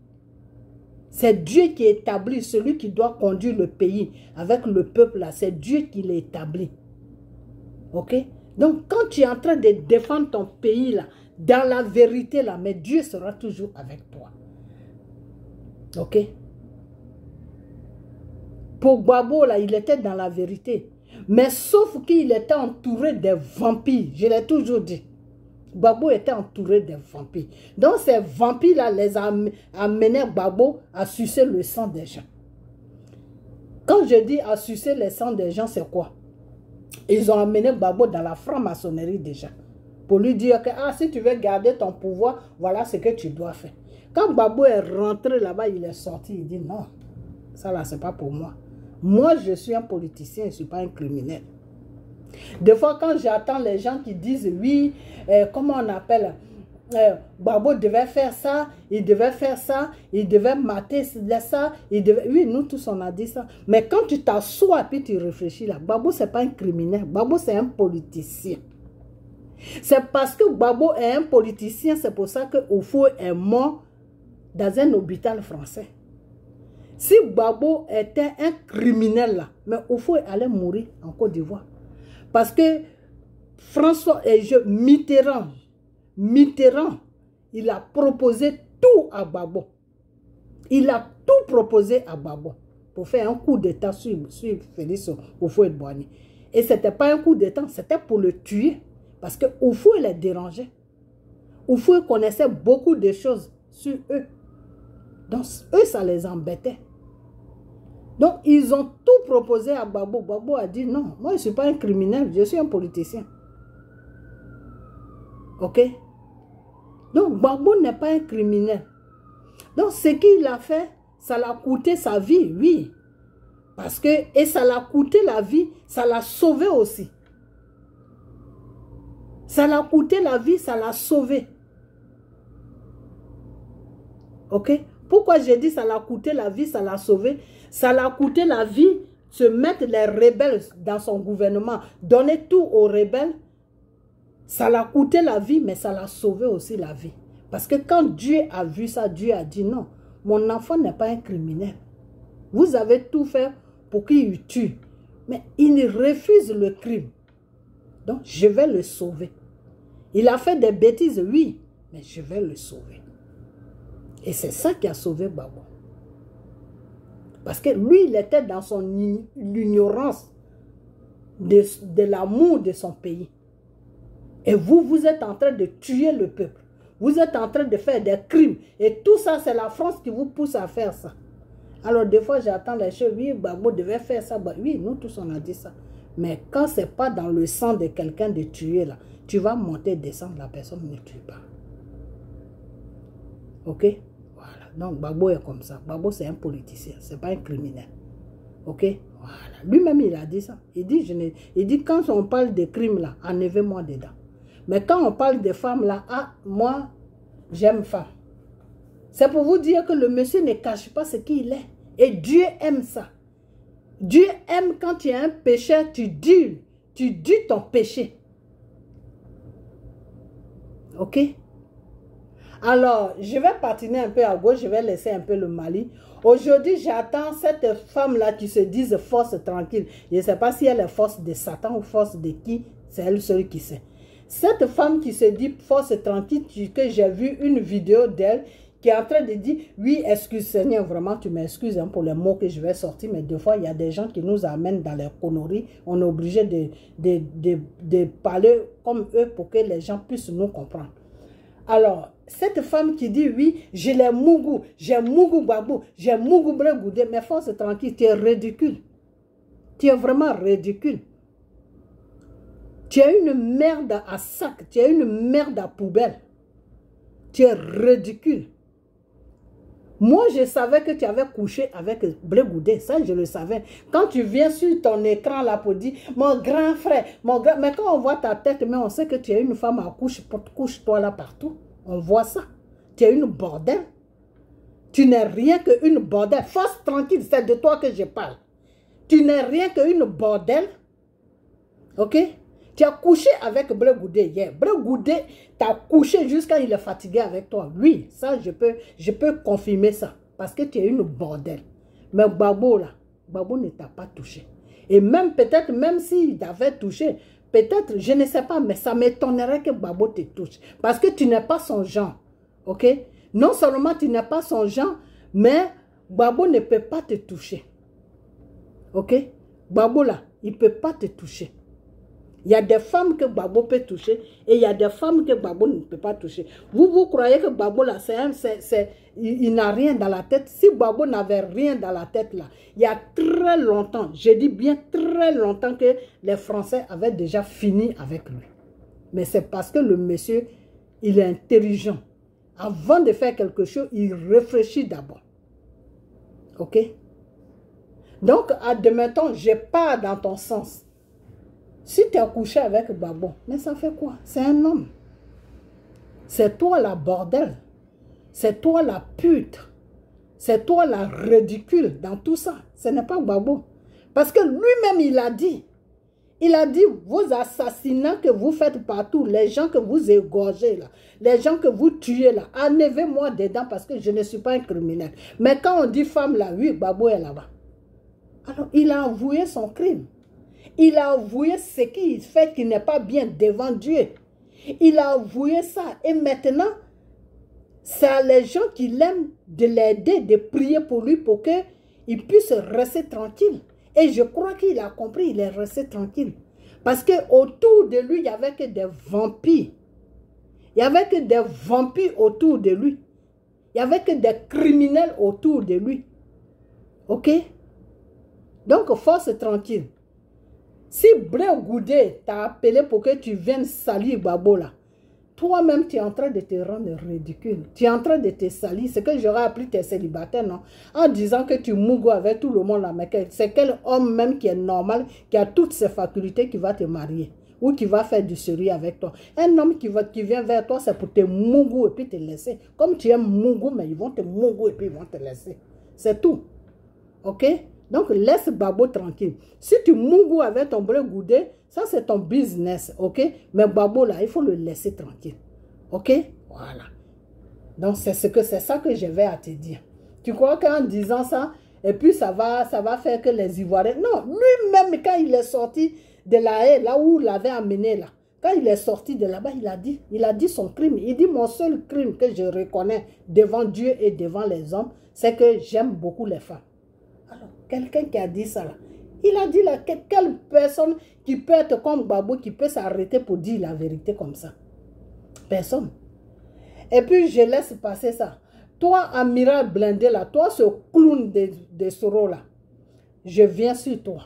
C'est Dieu qui établit celui qui doit conduire le pays avec le peuple là. C'est Dieu qui l'établit. Ok? Donc, quand tu es en train de défendre ton pays là, dans la vérité là, mais Dieu sera toujours avec toi. Ok? Pour Gbagbo là, il était dans la vérité. Mais sauf qu'il était entouré des vampires. Je l'ai toujours dit. Gbagbo était entouré des vampires. Donc ces vampires-là les amenaient Gbagbo à sucer le sang des gens. Quand je dis à sucer le sang des gens, c'est quoi? Ils ont amené Gbagbo dans la franc-maçonnerie déjà. Pour lui dire que ah, si tu veux garder ton pouvoir, voilà ce que tu dois faire. Quand Gbagbo est rentré là-bas, il est sorti, il dit non, ça là, c'est pas pour moi. Moi, je suis un politicien, je ne suis pas un criminel. Des fois, quand j'attends les gens qui disent oui, comment on appelle, Gbagbo devait faire ça, il devait faire ça, il devait mater ça, il devait... Oui, nous tous on a dit ça. Mais quand tu t'assois et puis tu réfléchis là, Gbagbo c'est pas un criminel, Gbagbo c'est un politicien. C'est parce que Gbagbo est un politicien, c'est pour ça que Oufoué est mort dans un hôpital français. Si Gbagbo était un criminel là, mais Oufoué allait mourir en Côte d'Ivoire. Parce que François et Mitterrand, il a proposé tout à Gbagbo. Il a tout proposé à Gbagbo pour faire un coup d'état sur Félix Houphouët-Boigny. Et ce n'était pas un coup d'état, c'était pour le tuer. Parce que Oufoué les dérangeait. Oufoué connaissait beaucoup de choses sur eux. Donc, eux, ça les embêtait. Donc, ils ont tout proposé à Gbagbo. Gbagbo a dit non, moi, je ne suis pas un criminel, je suis un politicien. Ok? Donc, Gbagbo n'est pas un criminel. Donc, ce qu'il a fait, ça l'a coûté sa vie, oui. Parce que, et ça l'a coûté la vie, ça l'a sauvé aussi. Ça l'a coûté la vie, ça l'a sauvé. Ok? Pourquoi j'ai dit ça l'a coûté la vie, ça l'a sauvé? Ça l'a coûté la vie, se mettre les rebelles dans son gouvernement, donner tout aux rebelles. Ça l'a coûté la vie, mais ça l'a sauvé aussi la vie. Parce que quand Dieu a vu ça, Dieu a dit non, mon enfant n'est pas un criminel. Vous avez tout fait pour qu'il tue. Mais il refuse le crime. Donc, je vais le sauver. Il a fait des bêtises, oui, mais je vais le sauver. Et c'est ça qui a sauvé Gbagbo. Parce que lui, il était dans son ignorance de l'amour de son pays. Et vous, vous êtes en train de tuer le peuple. Vous êtes en train de faire des crimes. Et tout ça, c'est la France qui vous pousse à faire ça. Alors, des fois, j'attends les choses. Oui, Gbagbo devait faire ça. Oui, nous tous, on a dit ça. Mais quand ce n'est pas dans le sang de quelqu'un de tuer, là, tu vas monter, descendre, la personne ne tue pas. Ok? Voilà. Donc, Gbagbo est comme ça. Gbagbo, c'est un politicien. Ce n'est pas un criminel. Ok? Voilà. Lui-même, il a dit ça. Il dit, quand on parle de crimes, là, enlevez-moi dedans. Mais quand on parle de femmes, là, ah, moi, j'aime femme. C'est pour vous dire que le monsieur ne cache pas ce qu'il est. Et Dieu aime ça. Dieu aime quand tu es un pécheur, tu dis ton péché. Ok? Alors, je vais patiner un peu à gauche, je vais laisser un peu le Mali. Aujourd'hui, j'attends cette femme-là qui se dise force tranquille. Je ne sais pas si elle est force de Satan ou force de qui, c'est elle seule qui sait. Cette femme qui se dit force tranquille, que j'ai vu une vidéo d'elle, qui est en train de dire, oui, excuse Seigneur, vraiment, tu m'excuses hein, pour les mots que je vais sortir, mais des fois, il y a des gens qui nous amènent dans les conneries. On est obligé de parler comme eux pour que les gens puissent nous comprendre. Alors, cette femme qui dit, oui, j'ai les Mougou, j'ai Mougou Gbagbo, j'ai Mougou Bregoudé, mais force tranquille, tu es ridicule. Tu es vraiment ridicule. Tu es une merde à sac, tu es une merde à poubelle. Tu es ridicule. Moi, je savais que tu avais couché avec Bregoudé, ça je le savais. Quand tu viens sur ton écran là pour dire, mon grand frère, mais quand on voit ta tête, mais on sait que tu es une femme à couche-toi là partout. On voit ça. Tu es une bordel. Tu n'es rien qu'une bordel. Force tranquille, c'est de toi que je parle. Tu n'es rien qu'une bordel. Ok? Tu as couché avec Blé Goudé hier. Blé Goudé t'a couché jusqu'à il est fatigué avec toi. Oui, ça, je peux confirmer ça. Parce que tu es une bordel. Mais Gbagbo, là, Gbagbo ne t'a pas touché. Et même peut-être, même s'il t'avait touché, peut-être, je ne sais pas, mais ça m'étonnerait que Gbagbo te touche. Parce que tu n'es pas son genre. Ok? Non seulement tu n'es pas son genre, mais Gbagbo ne peut pas te toucher. Ok? Gbagbo, là, il ne peut pas te toucher. Il y a des femmes que Gbagbo peut toucher et il y a des femmes que Gbagbo ne peut pas toucher. Vous croyez que Gbagbo là, il n'a rien dans la tête? Si Gbagbo n'avait rien dans la tête là, il y a très longtemps, je dis bien très longtemps que les Français avaient déjà fini avec lui. Mais c'est parce que le monsieur, il est intelligent. Avant de faire quelque chose, il réfléchit d'abord. Ok? Donc, admettons, je pars dans ton sens. Si tu as couché avec Gbagbo, mais ça fait quoi? C'est un homme. C'est toi la bordel. C'est toi la pute. C'est toi la ridicule dans tout ça. Ce n'est pas Gbagbo. Parce que lui-même, il a dit. Il a dit, vos assassinats que vous faites partout, les gens que vous égorgez là, les gens que vous tuez là, enlevez-moi dedans parce que je ne suis pas un criminel. Mais quand on dit femme là, oui, Gbagbo est là-bas. Alors, il a avoué son crime. Il a avoué ce qu'il fait qui n'est pas bien devant Dieu. Il a avoué ça. Et maintenant, c'est à les gens qui l'aiment de l'aider, de prier pour lui pour qu'il puisse rester tranquille. Et je crois qu'il a compris, il est resté tranquille. Parce qu'autour de lui, il n'y avait que des vampires. Il n'y avait que des vampires autour de lui. Il n'y avait que des criminels autour de lui. Ok? Donc, force tranquille. Si Blé Goudé t'a appelé pour que tu viennes salir Gbagbo là, toi-même tu es en train de te rendre ridicule. Tu es en train de te salir. C'est que j'aurais appelé tes célibataires, non? En disant que tu mougo avec tout le monde là. Mais c'est quel homme même qui est normal, qui a toutes ses facultés, qui va te marier ou qui va faire du sérieux avec toi. Un homme qui vient vers toi, c'est pour te mougo et puis te laisser. Comme tu aimes mougo, mais ils vont te mougo et puis ils vont te laisser. C'est tout. Ok? Donc, laisse Gbagbo tranquille. Si tu mougou avec ton Blé Goudé, ça c'est ton business, ok? Mais Gbagbo là, il faut le laisser tranquille. Ok? Voilà. Donc, c'est ça que je vais à te dire. Tu crois qu'en disant ça, et puis ça va faire que les Ivoiriens... Non, lui-même, quand il est sorti de la haie, là où il l'avait amené là, quand il est sorti de là-bas, il a dit son crime. Il dit, mon seul crime que je reconnais devant Dieu et devant les hommes, c'est que j'aime beaucoup les femmes. Alors, quelqu'un qui a dit ça là, il a dit là, quelle personne qui peut être comme Gbagbo, qui peut s'arrêter pour dire la vérité comme ça? Personne. Et puis, je laisse passer ça. Toi, amiral blindé là, toi, ce clown de Soro là, je viens sur toi.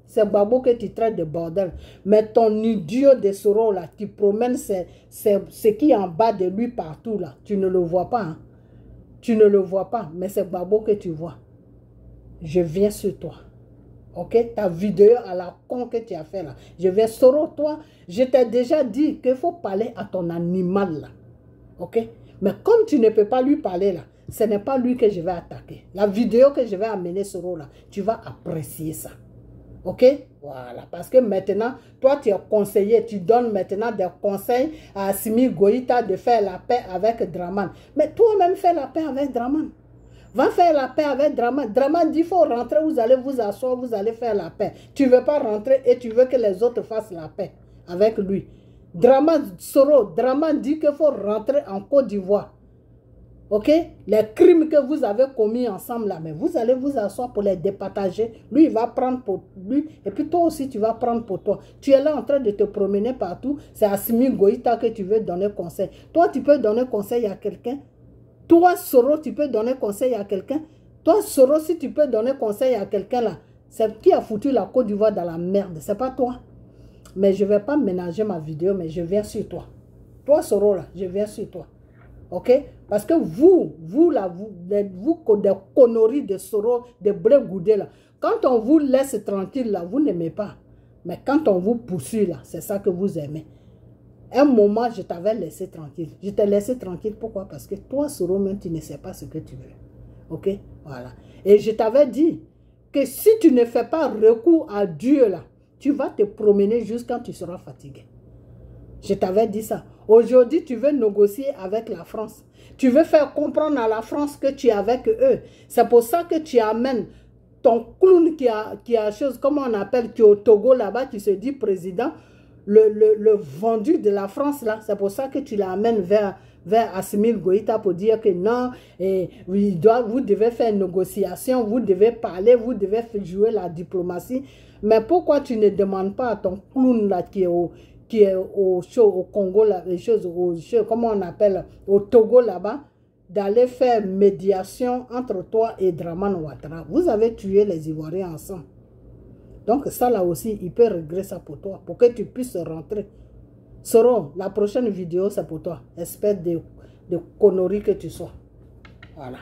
C'est Gbagbo que tu traites de bordel. Mais ton idiot de Soro là, qui promène ce qui est en bas de lui partout là, tu ne le vois pas. Hein? Tu ne le vois pas, mais c'est Gbagbo que tu vois. Je viens sur toi. Ok? Ta vidéo à la con que tu as fait là. Je vais Soro, toi. Je t'ai déjà dit qu'il faut parler à ton animal là. Ok? Mais comme tu ne peux pas lui parler là, ce n'est pas lui que je vais attaquer. La vidéo que je vais amener Soro là, tu vas apprécier ça. Ok? Voilà. Parce que maintenant, toi tu es conseiller. Tu donnes maintenant des conseils à Assimi Goïta de faire la paix avec Draman. Mais toi-même fais la paix avec Draman. Va faire la paix avec Draman. Draman dit, il faut rentrer, vous allez vous asseoir, vous allez faire la paix. Tu ne veux pas rentrer et tu veux que les autres fassent la paix avec lui. Draman dit qu'il faut rentrer en Côte d'Ivoire. Ok? Les crimes que vous avez commis ensemble là, mais vous allez vous asseoir pour les départager. Lui, il va prendre pour lui. Et puis toi aussi, tu vas prendre pour toi. Tu es là en train de te promener partout. C'est Assimi Goïta que tu veux donner conseil. Toi, tu peux donner conseil à quelqu'un. Toi, Soro, tu peux donner conseil à quelqu'un. Toi, Soro, si tu peux donner conseil à quelqu'un là, c'est qui a foutu la Côte d'Ivoire dans la merde. C'est pas toi. Mais je ne vais pas ménager ma vidéo, mais je viens sur toi. Toi, Soro, là, je viens sur toi. Ok? Parce que vous des conneries de Soro, de Blé Goudé là, quand on vous laisse tranquille là, vous n'aimez pas. Mais quand on vous poursuit là, c'est ça que vous aimez. Un moment, je t'avais laissé tranquille. Je t'ai laissé tranquille. Pourquoi? Parce que toi, Soro, même, tu ne sais pas ce que tu veux. Ok? Voilà. Et je t'avais dit que si tu ne fais pas recours à Dieu, là, Tu vas te promener jusqu'à quand tu seras fatigué. Je t'avais dit ça. Aujourd'hui, tu veux négocier avec la France. Tu veux faire comprendre à la France que tu es avec eux. C'est pour ça que tu amènes ton clown qui a chose, comment on appelle, qui est au Togo là-bas, qui se dit président, le vendu de la France là. C'est pour ça que tu l'amènes vers Assimi Goïta pour dire que non, vous devez faire une négociation, vous devez parler, vous devez jouer la diplomatie. Mais pourquoi tu ne demandes pas à ton clown là qui est au Congo, là, les choses, comment on appelle, au Togo là-bas, d'aller faire médiation entre toi et Dramane Ouattara. Vous avez tué les Ivoiriens ensemble. Donc ça là aussi, il peut régler ça pour toi, pour que tu puisses rentrer. Soro, la prochaine vidéo, c'est pour toi. Espèce de connerie que tu sois. Voilà.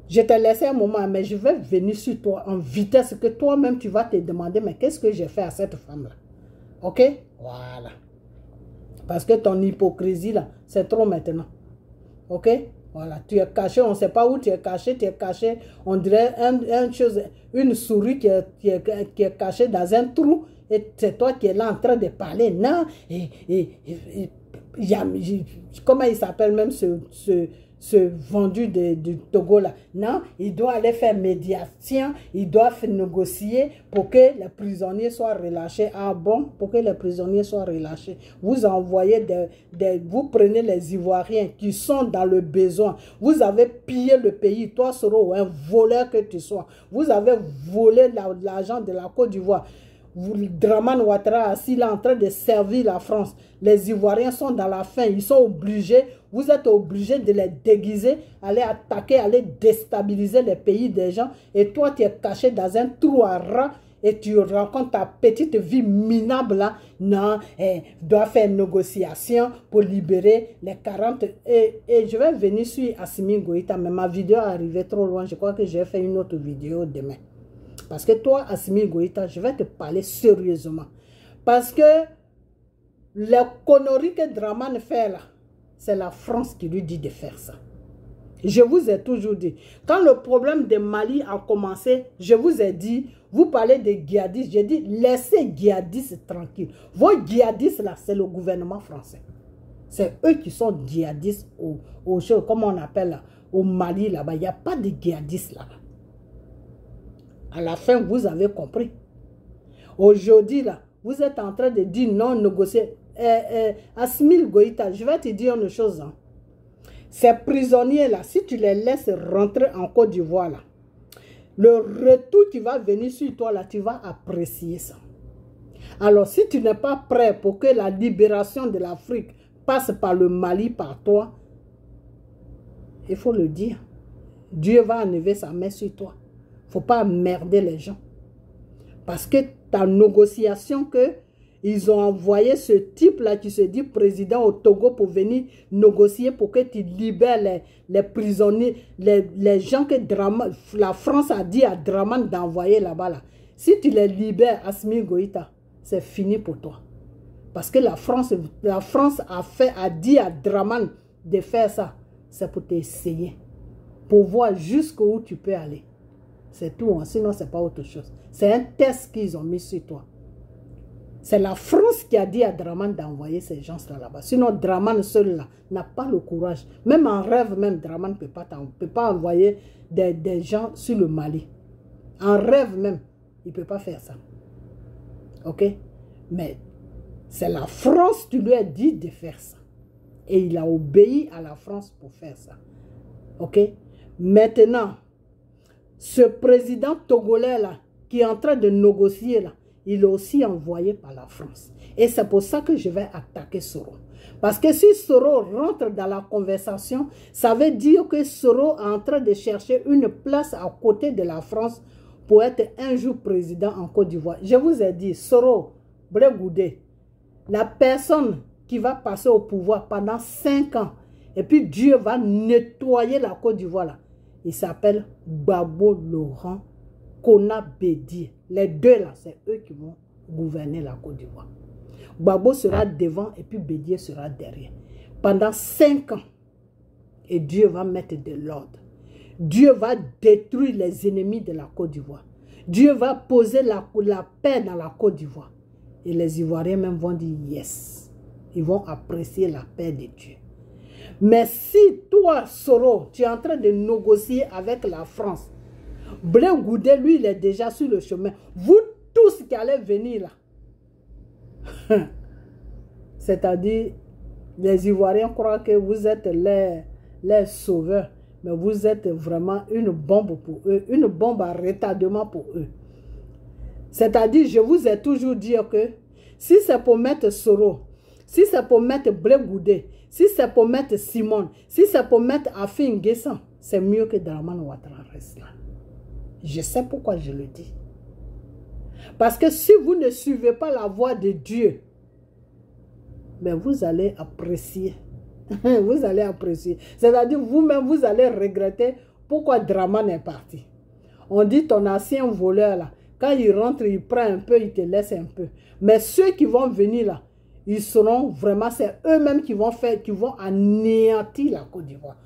Je t'ai laissé un moment, mais je vais venir sur toi en vitesse, que toi-même, tu vas te demander, mais qu'est-ce que j'ai fait à cette femme-là? Ok? Voilà. Parce que ton hypocrisie, là, c'est trop maintenant. Ok? Voilà. Tu es caché, on ne sait pas où tu es caché, on dirait une souris qui est cachée dans un trou, et c'est toi qui es là en train de parler. Non, comment il s'appelle même ce vendu du Togo là? Non, il doit aller faire médiation, il doit faire négocier pour que les prisonniers soient relâchés. Ah bon? Pour que les prisonniers soient relâchés. Vous envoyez vous prenez les Ivoiriens qui sont dans le besoin. Vous avez pillé le pays. Toi, Soro, un voleur que tu sois. Vous avez volé l'argent de la Côte d'Ivoire. Dramane Ouattara assis là en train de servir la France. Les Ivoiriens sont dans la faim, ils sont obligés, vous êtes obligés de les déguiser, aller attaquer, aller déstabiliser les pays des gens. Et toi, tu es caché dans un trou à rats et tu rencontres ta petite vie minable là. Non, tu dois faire une négociation pour libérer les 40. Et je vais venir sur Assimi Goïta, mais ma vidéo est arrivée trop loin. Je crois que je vais faire une autre vidéo demain. Parce que toi, Assimi Goïta, je vais te parler sérieusement. Parce que les conneries que Dramane fait là, c'est la France qui lui dit de faire ça. Je vous ai toujours dit, quand le problème de Mali a commencé, je vous ai dit, vous parlez de djihadistes, j'ai dit, laissez djihadistes tranquilles. Vos djihadistes là, c'est le gouvernement français. C'est eux qui sont djihadistes comment on appelle là, au Mali là-bas. Il n'y a pas de djihadistes là-bas. À la fin, vous avez compris. Aujourd'hui, là, vous êtes en train de dire non négocier. Assimi Goïta, je vais te dire une chose. Hein. Ces prisonniers-là, si tu les laisses rentrer en Côte d'Ivoire, là, le retour qui va venir sur toi, là, tu vas apprécier ça. Alors, si tu n'es pas prêt pour que la libération de l'Afrique passe par le Mali, par toi, il faut le dire. Dieu va enlever sa main sur toi. Il ne faut pas emmerder les gens. Parce que ta négociation ils ont envoyé ce type-là qui se dit président au Togo pour venir négocier pour que tu libères les prisonniers, les gens que la France a dit à Dramane d'envoyer là-bas. Là. Si tu les libères, Assimi Goïta, c'est fini pour toi. Parce que la France a dit à Dramane de faire ça. C'est pour t'essayer. Pour voir jusqu'où tu peux aller. C'est tout, hein. Sinon ce n'est pas autre chose. C'est un test qu'ils ont mis sur toi. C'est la France qui a dit à Dramane d'envoyer ces gens là-bas. Sinon, Dramane seul là n'a pas le courage. Même en rêve, même Dramane ne peut pas envoyer des gens sur le Mali. En rêve même, il ne peut pas faire ça. Ok? Mais c'est la France qui lui a dit de faire ça. Et il a obéi à la France pour faire ça. Ok? Maintenant, ce président togolais là, qui est en train de négocier là, il est aussi envoyé par la France. Et c'est pour ça que je vais attaquer Soro. Parce que si Soro rentre dans la conversation, ça veut dire que Soro est en train de chercher une place à côté de la France pour être un jour président en Côte d'Ivoire. Je vous ai dit, Soro, Brégoudé, la personne qui va passer au pouvoir pendant 5 ans, et puis Dieu va nettoyer la Côte d'Ivoire là, il s'appelle Gbagbo Laurent Kona Bédié. Les deux là, c'est eux qui vont gouverner la Côte d'Ivoire. Gbagbo sera devant et puis Bédié sera derrière. Pendant 5 ans. Et Dieu va mettre de l'ordre. Dieu va détruire les ennemis de la Côte d'Ivoire. Dieu va poser la paix dans la Côte d'Ivoire. Et les Ivoiriens même vont dire yes. Ils vont apprécier la paix de Dieu. Mais si toi, Soro, tu es en train de négocier avec la France, Blé Goudé, lui, il est déjà sur le chemin. Vous tous qui allez venir là, c'est-à-dire, les Ivoiriens croient que vous êtes les sauveurs, mais vous êtes vraiment une bombe pour eux, une bombe à retardement pour eux. C'est-à-dire, je vous ai toujours dit que si c'est pour mettre Soro, si c'est pour mettre Blé Goudé, si c'est pour mettre Simone, si c'est pour mettre Afin Guessan, c'est mieux que Dramane Ouattara reste là. Je sais pourquoi je le dis. Parce que si vous ne suivez pas la voie de Dieu, mais vous allez apprécier. Vous allez apprécier. C'est-à-dire, vous-même, vous allez regretter pourquoi Dramane est parti. On dit ton ancien voleur, là, quand il rentre, il prend un peu, il te laisse un peu. Mais ceux qui vont venir là, ils seront vraiment, c'est eux-mêmes qui vont faire, qui vont anéantir la Côte d'Ivoire.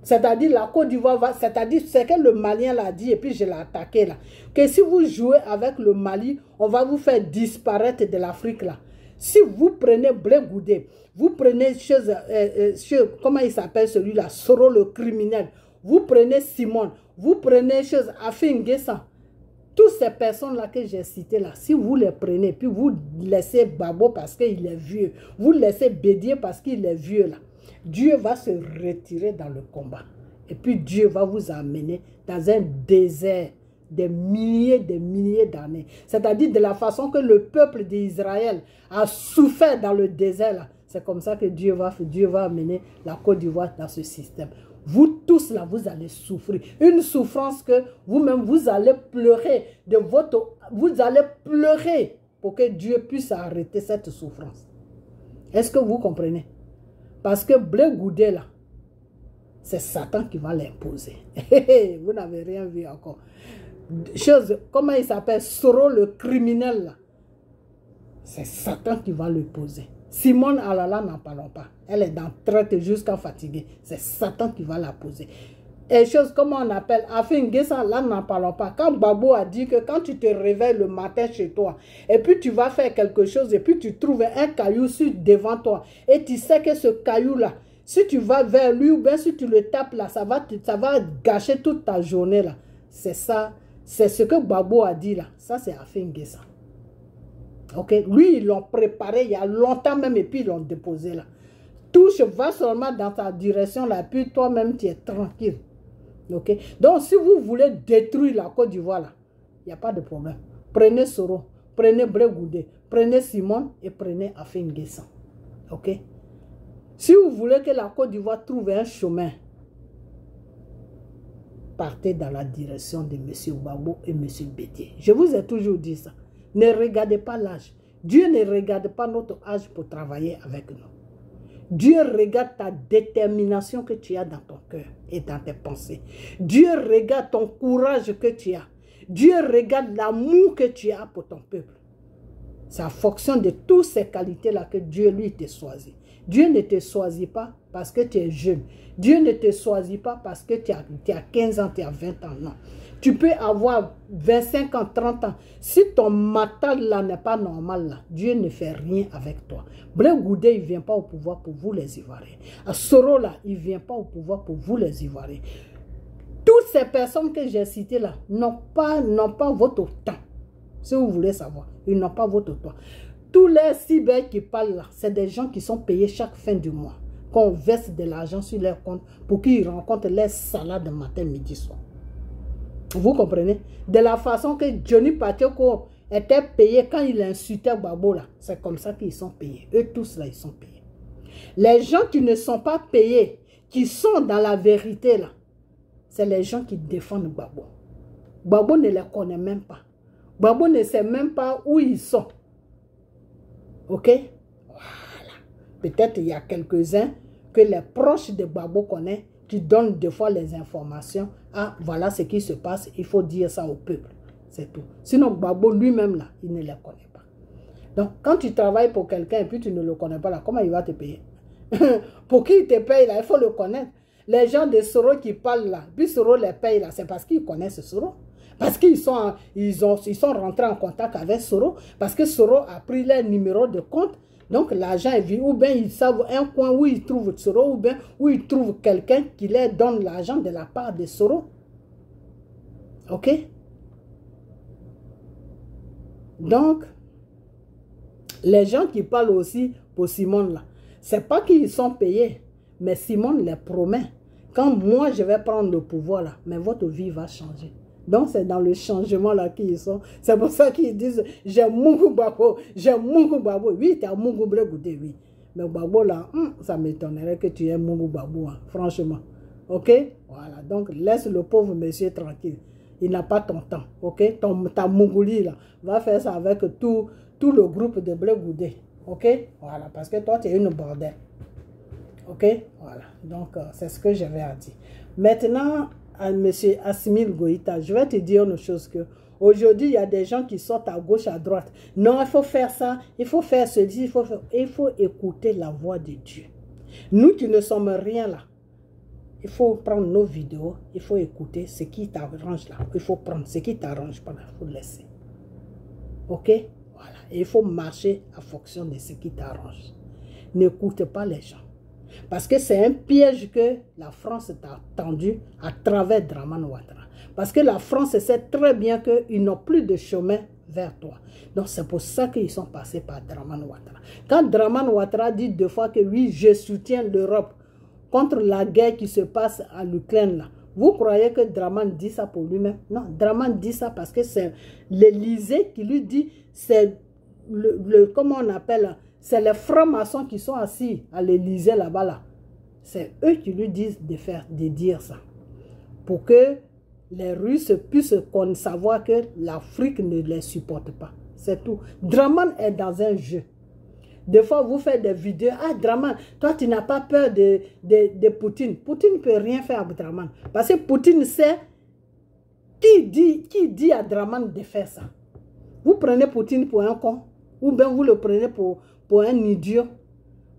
C'est-à-dire, la Côte d'Ivoire va, c'est-à-dire, c'est que le Malien l'a dit, et puis je l'ai attaqué là, que si vous jouez avec le Mali, on va vous faire disparaître de l'Afrique là. Si vous prenez Blé Goudé, vous prenez comment il s'appelle celui-là, Soro le criminel, vous prenez Simone, vous prenez Afin Guessan, toutes ces personnes-là que j'ai citées là, si vous les prenez, puis vous laissez Babo parce qu'il est vieux, vous laissez Bédier parce qu'il est vieux là, Dieu va se retirer dans le combat. Et puis Dieu va vous amener dans un désert des milliers d'années. C'est-à-dire de la façon que le peuple d'Israël a souffert dans le désert là. C'est comme ça que Dieu va amener la Côte d'Ivoire dans ce système. Vous tous là, vous allez souffrir. Une souffrance que vous-même, vous allez pleurer de votre... Vous allez pleurer pour que Dieu puisse arrêter cette souffrance. Est-ce que vous comprenez? Parce que Blé Goudé là, c'est Satan qui va l'imposer. Vous n'avez rien vu encore. Comment il s'appelle? Soro le criminel là. C'est Satan qui va le poser. Simone Alala, n'en parlons pas. Elle est dans traite jusqu'à fatiguer. C'est Satan qui va la poser. Et comment on appelle? Afin Guessan, là, n'en parlons pas. Quand Babo a dit que quand tu te réveilles le matin chez toi, et puis tu vas faire quelque chose, et puis tu trouves un caillou devant toi, et tu sais que ce caillou-là, si tu vas vers lui, ou bien si tu le tapes là, ça va gâcher toute ta journée là. C'est ça. C'est ce que Babo a dit là. Ça, c'est Afin Guessan. Ok, lui, ils l'ont préparé il y a longtemps même et puis ils l'ont déposé là. Touche, va seulement dans ta direction là, puis toi-même tu es tranquille. Ok, donc si vous voulez détruire la Côte d'Ivoire là, il n'y a pas de problème. Prenez Soro, prenez Blé Goudé, prenez Simone et prenez Afin Guessan. Ok, si vous voulez que la Côte d'Ivoire trouve un chemin, partez dans la direction de M. Babo et M. Bédier. Je vous ai toujours dit ça. Ne regardez pas l'âge. Dieu ne regarde pas notre âge pour travailler avec nous. Dieu regarde ta détermination que tu as dans ton cœur et dans tes pensées. Dieu regarde ton courage que tu as. Dieu regarde l'amour que tu as pour ton peuple. C'est en fonction de toutes ces qualités-là que Dieu, lui, te choisit. Dieu ne te choisit pas parce que tu es jeune. Dieu ne te choisit pas parce que tu as 15 ans, tu as 20 ans. Non. Tu peux avoir 25 ans, 30 ans. Si ton mental là n'est pas normal, là, Dieu ne fait rien avec toi. Blé Goudé, il ne vient pas au pouvoir pour vous les Ivoiriens. Soro là, il ne vient pas au pouvoir pour vous les Ivoiriens. Toutes ces personnes que j'ai citées là n'ont pas votre temps. Si vous voulez savoir, ils n'ont pas votre temps. Tous les cyber qui parlent là, c'est des gens qui sont payés chaque fin du mois. Qu'on verse de l'argent sur leur compte pour qu'ils rencontrent les salades matin, midi, soir. Vous comprenez? De la façon que Johnny Patioko était payé quand il insultait Babo là. C'est comme ça qu'ils sont payés. Eux tous là, ils sont payés. Les gens qui ne sont pas payés, qui sont dans la vérité là, c'est les gens qui défendent Babo. Babo ne les connaît même pas. Babo ne sait même pas où ils sont. Ok? Voilà. Peut-être il y a quelques-uns que les proches de Babo connaissent, qui donnent des fois les informations. Ah, voilà ce qui se passe, il faut dire ça au peuple. C'est tout. Sinon, Babo lui-même, là, il ne les connaît pas. Donc, quand tu travailles pour quelqu'un et puis tu ne le connais pas, là, comment il va te payer? Pour qui il te paye, là, il faut le connaître. Les gens de Soro qui parlent, là, puis Soro les paye, là, c'est parce qu'ils connaissent Soro. Parce qu'ils sont, ils sont rentrés en contact avec Soro. Parce que Soro a pris leur numéro de compte. Donc l'argent est vu. Ou bien ils savent un coin où ils trouvent Soro. Ou bien où ils trouvent quelqu'un qui leur donne l'argent de la part de Soro. Ok? Donc, les gens qui parlent aussi pour Simone là, c'est pas qu'ils sont payés. Mais Simone les promet. Quand moi je vais prendre le pouvoir là, mais votre vie va changer. Donc c'est dans le changement là qu'ils sont. C'est pour ça qu'ils disent j'ai Mungu Babo, j'ai Mungu Babo. Oui, tu as Mungu Bregoudé, oui. Mais Babo là, ça m'étonnerait que tu aies Mungu Babo, hein, franchement. Ok? Voilà, donc laisse le pauvre monsieur tranquille. Il n'a pas ton temps, ok? Ta Mungouli là, va faire ça avec tout le groupe de Bregoudé. Ok? Voilà, parce que toi tu es une bordel. Ok, voilà. Donc, c'est ce que j'avais à dire. Maintenant, à M. Assimi Goïta, je vais te dire une chose que aujourd'hui, il y a des gens qui sortent à gauche, à droite. Non, il faut faire ça, il faut faire ceci, il faut écouter la voix de Dieu. Nous qui ne sommes rien là, il faut prendre nos vidéos, il faut écouter ce qui t'arrange là. Il faut prendre ce qui t'arrange pas là, il faut laisser. Ok, voilà. Et il faut marcher en fonction de ce qui t'arrange. N'écoute pas les gens. Parce que c'est un piège que la France t'a tendu à travers Dramane Ouattara. Parce que la France sait très bien qu'ils n'ont plus de chemin vers toi. Donc c'est pour ça qu'ils sont passés par Dramane Ouattara. Quand Dramane Ouattara dit 2 fois que oui, je soutiens l'Europe contre la guerre qui se passe à l'Ukraine là, vous croyez que Dramane dit ça pour lui-même? Non, Dramane dit ça parce que c'est l'Élysée qui lui dit, c'est comment on appelle, c'est les francs-maçons qui sont assis à l'Élysée là-bas. Là. C'est eux qui lui disent de dire ça. Pour que les Russes puissent savoir que l'Afrique ne les supporte pas. C'est tout. Dramane est dans un jeu. Des fois, vous faites des vidéos. Ah, Dramane, toi, tu n'as pas peur de Poutine. Poutine ne peut rien faire avec Dramane. Parce que Poutine sait qui dit à Dramane de faire ça. Vous prenez Poutine pour un con. Ou bien vous le prenez pour un idiot.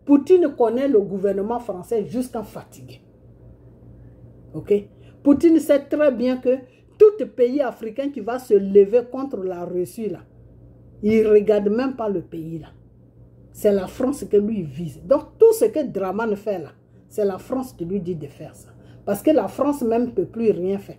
Poutine connaît le gouvernement français jusqu'à fatigué. Ok? Poutine sait très bien que tout pays africain qui va se lever contre la Russie, là, il ne regarde même pas le pays, là. C'est la France que lui vise. Donc, tout ce que Dramane fait, là, c'est la France qui lui dit de faire ça. Parce que la France même ne peut plus rien faire.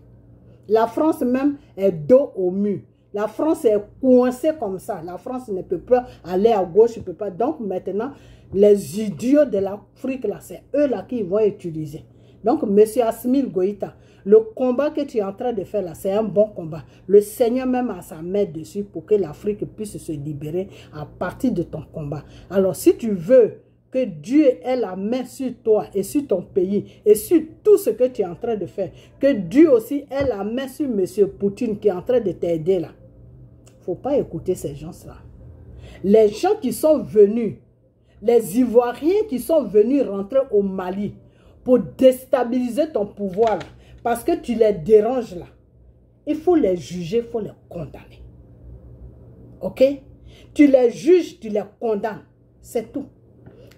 La France même est dos au mur. La France est coincée comme ça. La France ne peut pas aller à gauche, ne peut pas. Donc maintenant, les idiots de l'Afrique, là, c'est eux là qui vont utiliser. Donc, M. Assimi Goïta, le combat que tu es en train de faire là, c'est un bon combat. Le Seigneur même a sa main dessus pour que l'Afrique puisse se libérer à partir de ton combat. Alors, si tu veux que Dieu ait la main sur toi et sur ton pays et sur tout ce que tu es en train de faire, que Dieu aussi ait la main sur M. Poutine qui est en train de t'aider là, il ne faut pas écouter ces gens-là. Les gens qui sont venus, les Ivoiriens qui sont venus rentrer au Mali pour déstabiliser ton pouvoir, là, parce que tu les déranges là, il faut les juger, il faut les condamner. Ok? Tu les juges, tu les condamnes. C'est tout.